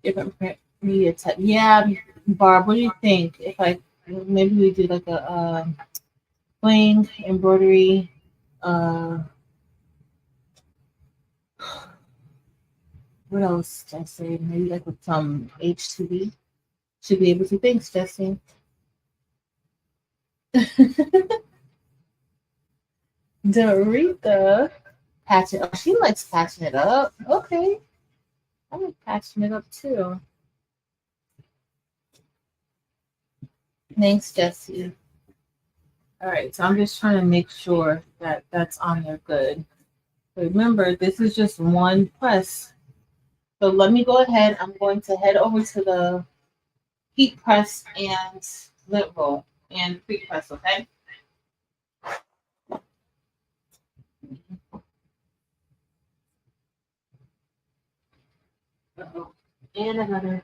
Different print media type. Yeah, Barb, what do you think? If I maybe we do like a bling embroidery. What else, Jesse? Maybe like with some H2B. Should be able to. Thanks, Jesse. Dorita. Patch it. Oh, she likes patching it up. Okay. I like patching it up too. Thanks, Jesse. All right, so I'm just trying to make sure that that's on there good. Remember, this is just one press. So let me go ahead. I'm going to head over to the heat press and lint roll and pre press, okay? Uh-oh. And another.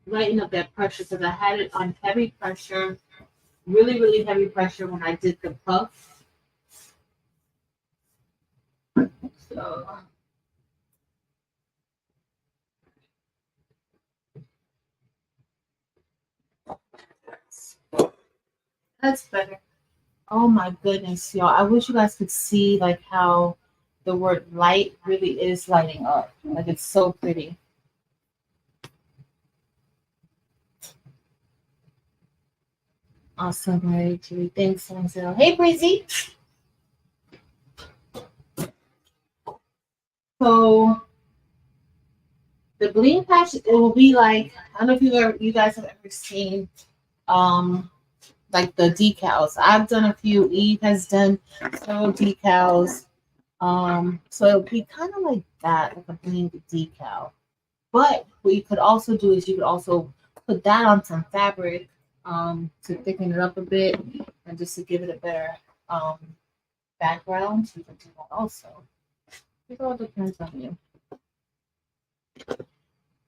Lighten up that pressure because I had it on heavy pressure, really, really heavy pressure when I did the puff. So that's better. Oh my goodness, y'all. I wish you guys could see like how the word light really is lighting up. Like it's so pretty. Awesome, Mary Julie. Thanks, Denzel. Hey, Breezy. So the bling patch, it will be like, I don't know if you guys have ever seen like the decals. I've done a few. Eve has done several decals. So it'll be kind of like that, like a bling decal. But what you could also do is you could also put that on some fabric to thicken it up a bit and just to give it a better background. You can do that also. It all depends on you.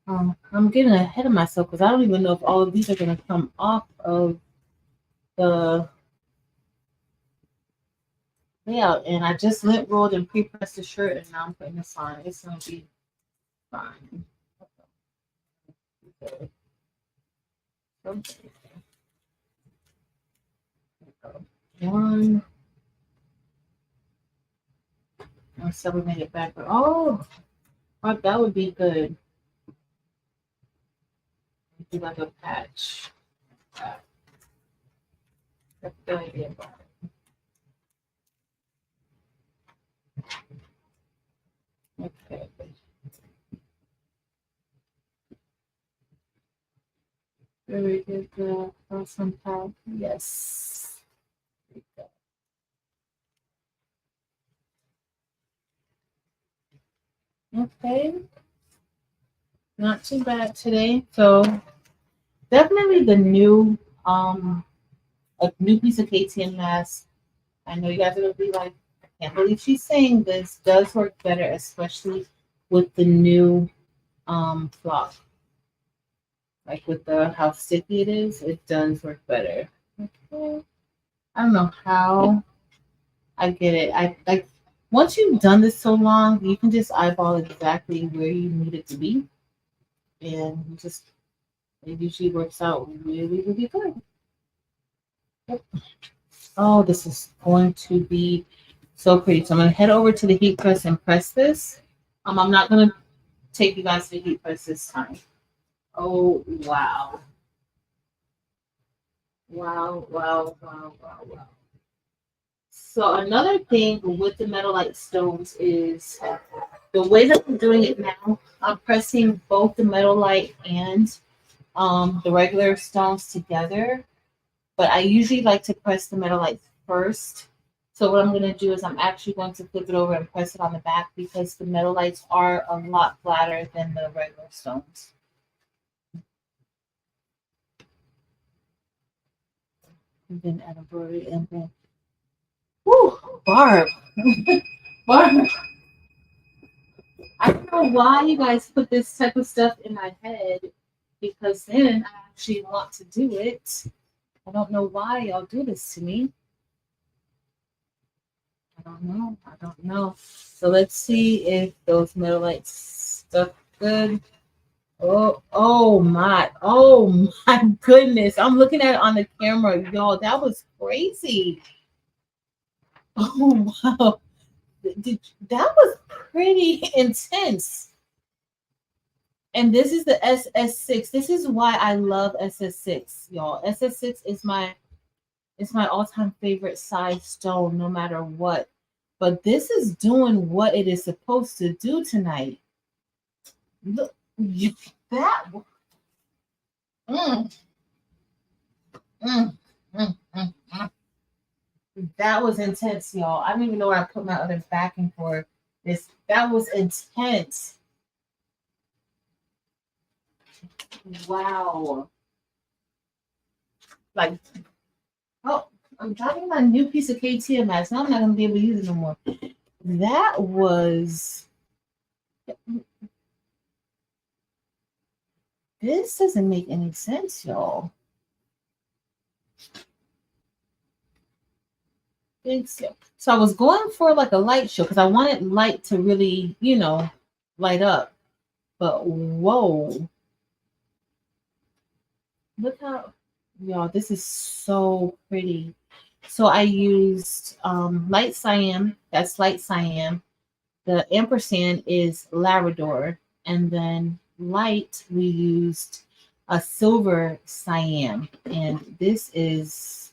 I'm getting ahead of myself because I don't even know if all of these are going to come off of the layout. And I just lint rolled and pre-pressed the shirt, and now I'm putting this on. It's going to be fine. Okay. One. I'll sublimate it back. Oh, that would be good. Do like a patch. That's the idea. Okay. Very good. Awesome patch. Yes. Okay. Not too bad today. So definitely the new a new piece of KTM mask. I know you guys are gonna be like, I can't believe she's saying this. Does work better, especially with the new flock. Like with the how sticky it is, it does work better. Okay. I don't know how I get it. I like once you've done this so long, you can just eyeball exactly where you need it to be, and you just it usually works out really, really good. Yep. Oh, this is going to be so pretty. So I'm gonna head over to the heat press and press this. I'm not gonna take you guys to the heat press this time. Oh wow. Wow, wow, wow, wow, wow. So another thing with the metal light stones is the way that I'm doing it now. I'm pressing both the metal light and the regular stones together, but I usually like to press the metal light first. So what I'm going to do is I'm actually going to flip it over and press it on the back because the metal lights are a lot flatter than the regular stones. And then add a embroidery and then, whoo, Barb, Barb. I don't know why you guys put this type of stuff in my head because then I actually want to do it. I don't know why y'all do this to me. I don't know. I don't know. So let's see if those metal lights stuck good. Oh my goodness. I'm looking at it on the camera, y'all. That was crazy. Oh wow. That was pretty intense. And this is the SS6. This is why I love SS6, y'all. SS6 is my all-time favorite size stone, no matter what. But this is doing what it is supposed to do tonight. Look, that mm, mm, mm, mm. That was intense, y'all. I don't even know where I put my other backing for this. That was intense. Wow. Like, oh, I'm dropping my new piece of KTMS. Now I'm not gonna be able to use it no more. That was. This doesn't make any sense, y'all. So I was going for like a light show because I wanted light to really, light up. But whoa, look how, y'all, this is so pretty. So I used light cyan. That's light cyan. The ampersand is Labrador, and then light we used a silver cyan, and this is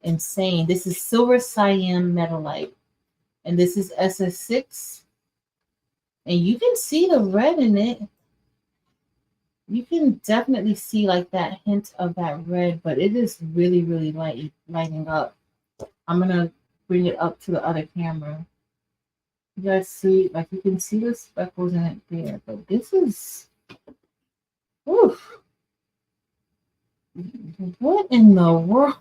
insane. This is silver cyan metalite, and this is SS6, and you can see the red in it. You can definitely see like that hint of that red, but it is really, really lighting up. I'm gonna bring it up to the other camera. You guys see, like you can see the speckles in it there, but this is, oof, what in the world?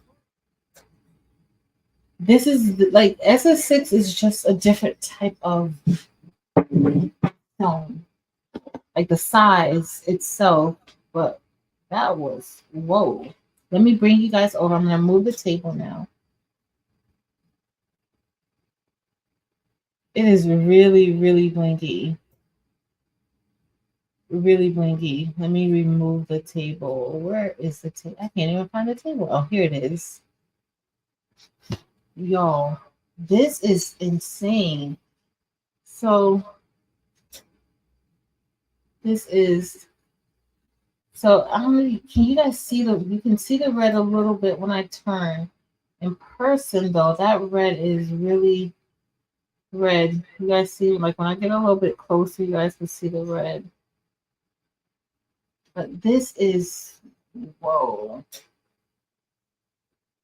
This is like SS6 is just a different type of stone, like the size itself, but that was whoa. Let me bring you guys over. I'm gonna move the table now. It is really, really blinky. Really blinky. Let me remove the table. Where is the table? I can't even find the table. Oh, here it is. Y'all, this is insane. So this is so I don't really, can you guys see you can see the red a little bit when I turn. In person though, that red is really red. You guys see, like when I get a little bit closer, you guys can see the red. But this is whoa.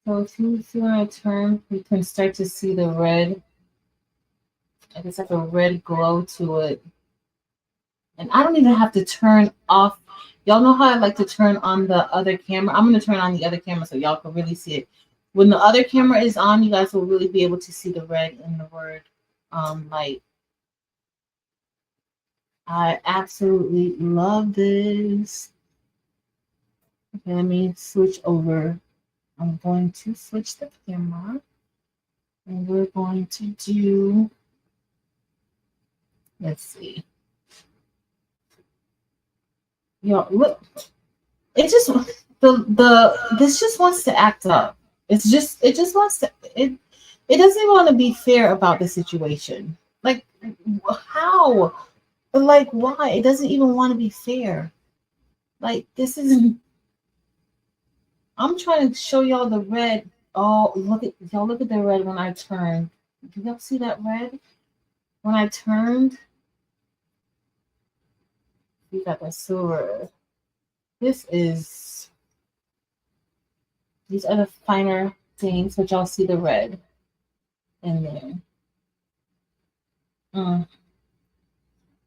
So if you see when I turn, you can start to see the red. Like it's like a red glow to it. And I don't even have to turn off. Y'all know how I like to turn on the other camera? I'm going to turn on the other camera so y'all can really see it. When the other camera is on, you guys will really be able to see the red in the word light. I absolutely love this. Okay, let me switch over. I'm going to switch the camera. And we're going to do, let's see. Yo, look, it just this just wants to act up. It just wants to it doesn't even want to be fair about the situation. Like how? Like why? It doesn't even want to be fair. Like this isn't I'm trying to show y'all the red. Oh, look at y'all! Look at the red when I turned. Do y'all see that red when I turned? You got that silver. This is these are the finer things, but y'all see the red in there. Mm.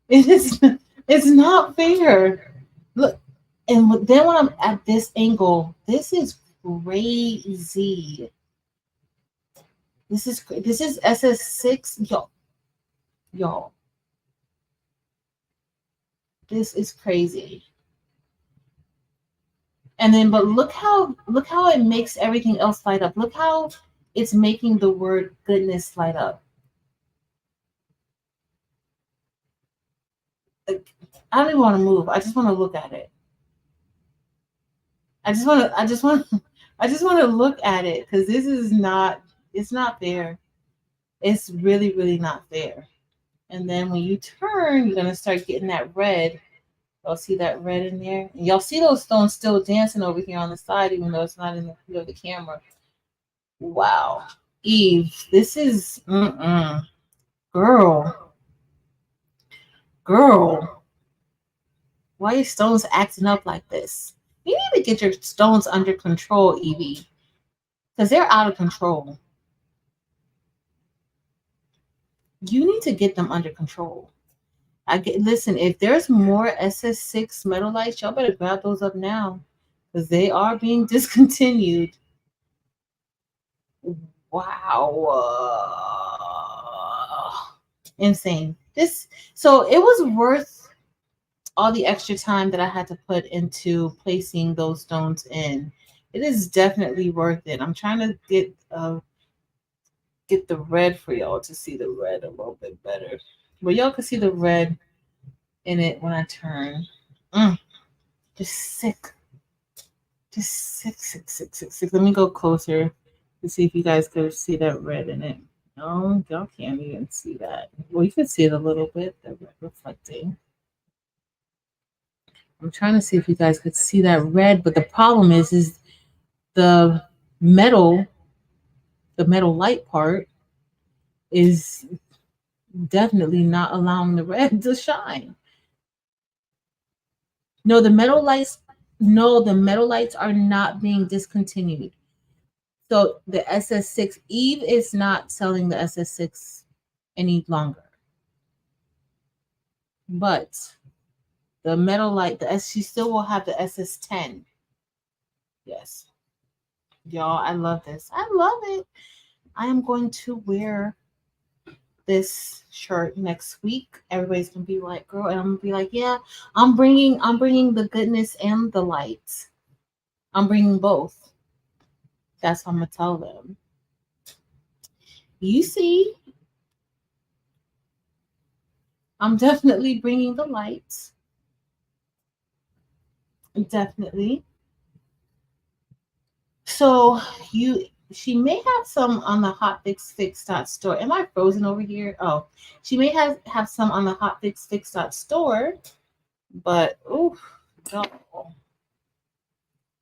It is. It's not fair. Look, and then when I'm at this angle, this is crazy. This is SS6, y'all. This is crazy. And then, but look how it makes everything else light up. Look how it's making the word goodness light up. Like, I don't even want to move. I just want to look at it. I just want to. I just want. I just want to look at it because this is not. It's not fair. It's really, really not fair. And then when you turn, you're gonna start getting that red. Y'all see that red in there? And y'all see those stones still dancing over here on the side, even though it's not in the field of the camera. Wow. Eve, this is girl. Girl. Why are your stones acting up like this? You need to get your stones under control, Evie. Because they're out of control. You need to get them under control. Listen, if there's more SS6 metal lights, y'all better grab those up now. Because they are being discontinued. Wow. Insane. So it was worth all the extra time that I had to put into placing those stones in. It is definitely worth it. I'm trying to get the red for y'all to see the red a little bit better. But y'all can see the red in it when I turn. Just sick. Just sick, sick, sick, sick, sick. Let me go closer to see if you guys could see that red in it. No, y'all can't even see that. Well, you can see it a little bit, the red reflecting. I'm trying to see if you guys could see that red, but the problem is the metal, the metal light part is definitely not allowing the red to shine. No, the metal lights are not being discontinued. So the SS6, Eve is not selling the SS6 any longer. But the metal light, she still will have the SS10. Yes. Y'all, I love this. I love it. I am going to wear this shirt next week. Everybody's gonna be like, girl, and I'm gonna be like, yeah, I'm bringing the goodness and the light. I'm bringing both. That's what I'm gonna tell them. You see, I'm definitely bringing the light. Definitely. So she may have some on the hotfixfix.store. Am I frozen over here? Oh, she may have some on the hotfixfix.store, but oh no.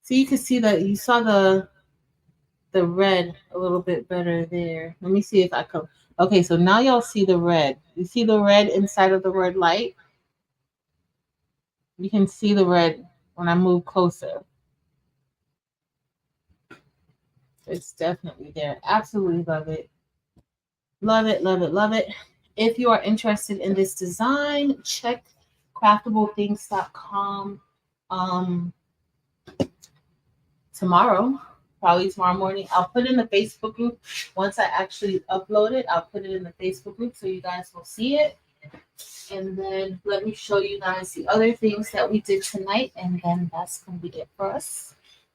So you can see that you saw the red a little bit better there. Let me see if I can. Okay, so now y'all see the red. You see the red inside of the word light? You can see the red when I move closer. It's definitely there. Absolutely love it. Love it, love it, love it. If you are interested in this design, check craftableThings.com tomorrow, probably tomorrow morning. I'll put it in the Facebook group. Once I actually upload it, I'll put it in the Facebook group so you guys will see it. And then let me show you guys the other things that we did tonight, and then that's going to be it for us.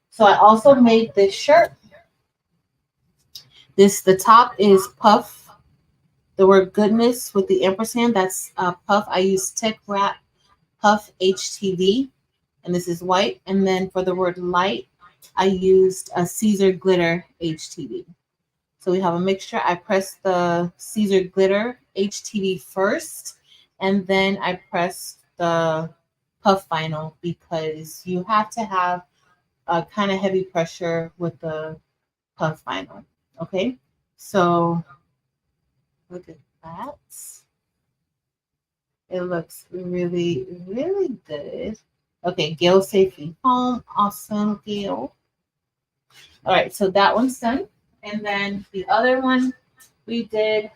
So I also made this shirt. The top is puff, the word goodness with the ampersand. That's puff. I use Teckwrap Puff HTV, and this is white. And then for the word light, I used a Siser glitter HTV. So we have a mixture. I pressed the Siser glitter HTV first, and then I pressed the puff vinyl because you have to have kind of heavy pressure with the puff vinyl. Okay, so look at that. It looks really, really good. Okay, Gail safely home. Awesome, Gail. All right, so that one's done. And then the other one we did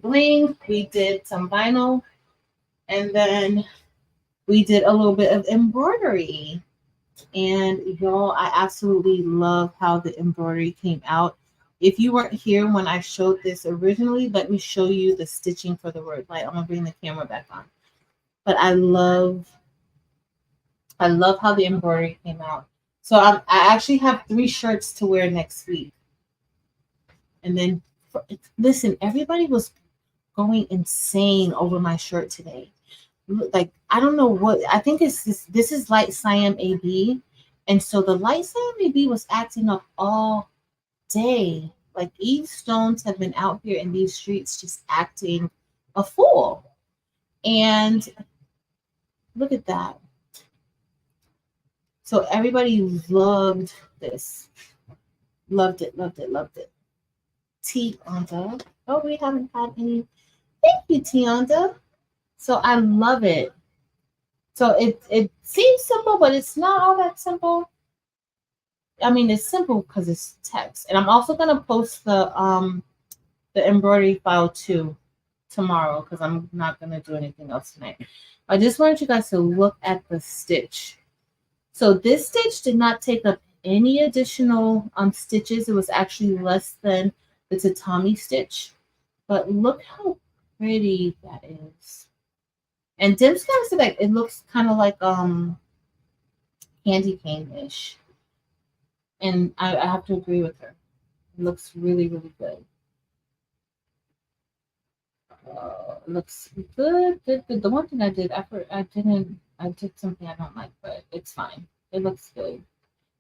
bling, we did some vinyl, and then we did a little bit of embroidery. And y'all, I absolutely love how the embroidery came out. If you weren't here when I showed this originally, let me show you the stitching for the word light. I'm gonna bring the camera back on. But I love how the embroidery came out. So I actually have 3 shirts to wear next week. And then, listen, everybody was going insane over my shirt today. Like, I don't know what, I think it's this is light cyan AB. And so the light cyan AB was acting up all day. Like, Eve Stones have been out here in these streets just acting a fool. And look at that. So everybody loved this. Loved it, loved it, loved it. Tionda. Oh, we haven't had any. Thank you, Tionda. So I love it. So it seems simple, but it's not all that simple. I mean, it's simple because it's text. And I'm also gonna post the embroidery file too tomorrow because I'm not gonna do anything else tonight. I just wanted you guys to look at the stitch. So this stitch did not take up any additional stitches. It was actually less than the tatami stitch. But look how pretty that is. And Dim's kind of said like it looks kind of like candy cane-ish. And I have to agree with her. It looks really, really good. It looks good, good, good. The one thing I did, I did something I don't like, but it's fine. It looks good.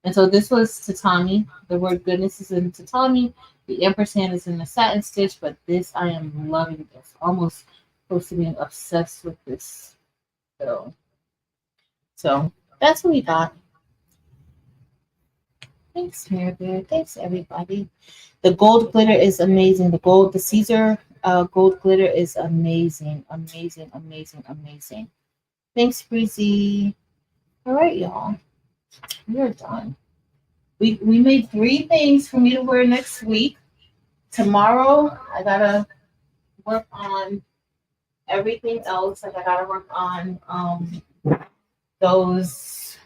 And so this was tatami. The word goodness is in tatami. The ampersand is in the satin stitch, but this, I am loving this. Almost close to being obsessed with this. So that's what we got. Thanks, Mary. Thanks, everybody. The gold glitter is amazing. The Siser gold glitter is amazing, amazing, amazing, amazing. Thanks, Breezy. All right, y'all. We are done. We made 3 things for me to wear next week. Tomorrow, I gotta work on everything else. Like I gotta work on those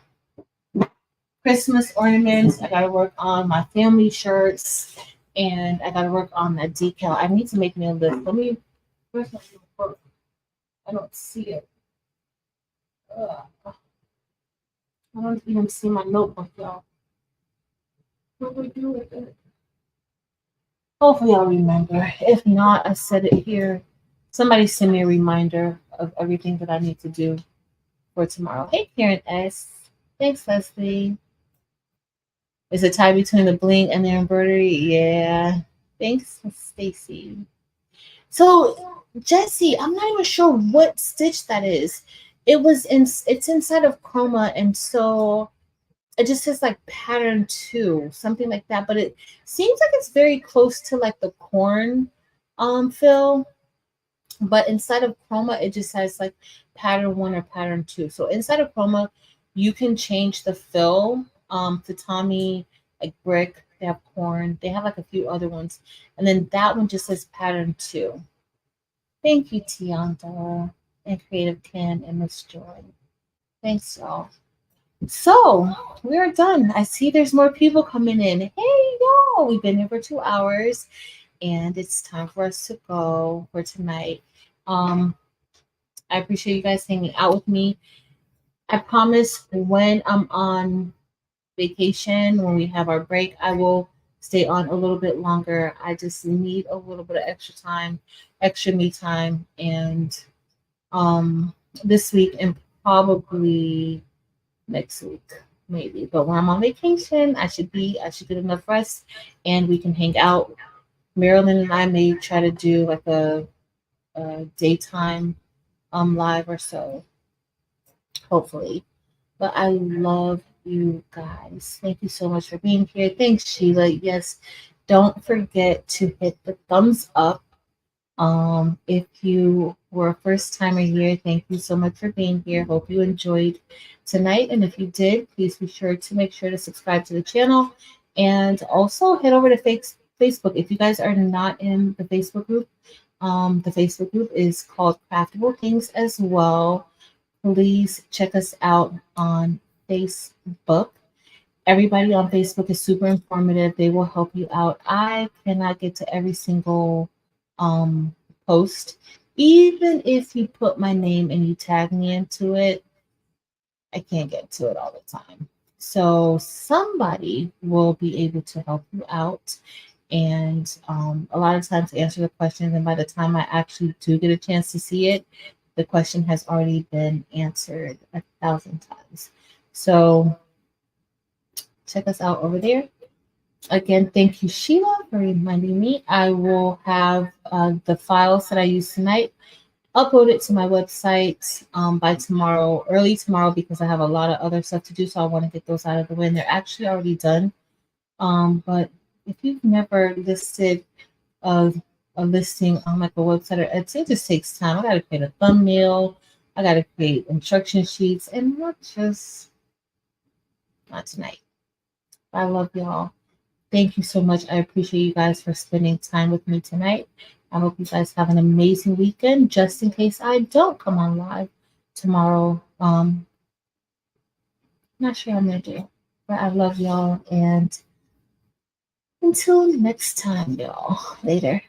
Christmas ornaments. I gotta work on my family shirts, and I gotta work on that decal. I need to make me a list. Where's my notebook? I don't see it. Ugh. I don't even see my notebook, y'all. What do we do with it? Hopefully I'll remember. If not, I said it here. Somebody send me a reminder of everything that I need to do for tomorrow. Hey, Karen S. Thanks, Leslie. Is a tie between the bling and the embroidery? Yeah. Thanks, Stacy. So, Jesse, I'm not even sure what stitch that is. It's inside of Chroma, and so it just says like pattern 2, something like that. But it seems like it's very close to like the corn fill. But inside of Chroma, it just says like pattern 1 or pattern 2. So inside of Chroma, you can change the fill. Tatami, like brick, they have corn, they have like a few other ones. And then that one just says pattern 2. Thank you, Tianta, and Creative Ken, and Miss Joy. Thanks, y'all. So we're done. I see there's more people coming in. Hey, y'all, we've been here for 2 hours, and it's time for us to go for tonight. I appreciate you guys hanging out with me. I promise when I'm on vacation, when we have our break, I will stay on a little bit longer. I just need a little bit of extra time, extra me time, and this week and probably next week, maybe. But when I'm on vacation, I should get enough rest, and we can hang out. Marilyn and I may try to do like a daytime live or so, hopefully. But I love you guys. Thank you so much for being here. Thanks, Sheila. Yes, don't forget to hit the thumbs up. If you were a first timer here, thank you so much for being here. Hope you enjoyed tonight. And if you did, please be sure to make sure to subscribe to the channel and also head over to Facebook. If you guys are not in the Facebook group is called Craftable Things as well. Please check us out on Facebook. Everybody on Facebook is super informative. They will help you out. I cannot get to every single um, post. Even if you put my name and you tag me into it, I can't get to it all the time. So somebody will be able to help you out and a lot of times answer the questions. And by the time I actually do get a chance to see it, the question has already been answered 1,000 times. So check us out over there. Again, thank you, Sheila, for reminding me. I will have the files that I used tonight uploaded to my website by tomorrow, early tomorrow, because I have a lot of other stuff to do. So I want to get those out of the way. And they're actually already done. But if you've never listed a listing on like a website or Etsy, it just takes time. I got to create a thumbnail. I got to create instruction sheets, and not tonight. I love y'all. Thank you so much. I appreciate you guys for spending time with me tonight. I hope you guys have an amazing weekend. Just in case I don't come on live tomorrow, not sure I'm gonna do, but I love y'all, and until next time, y'all. Later.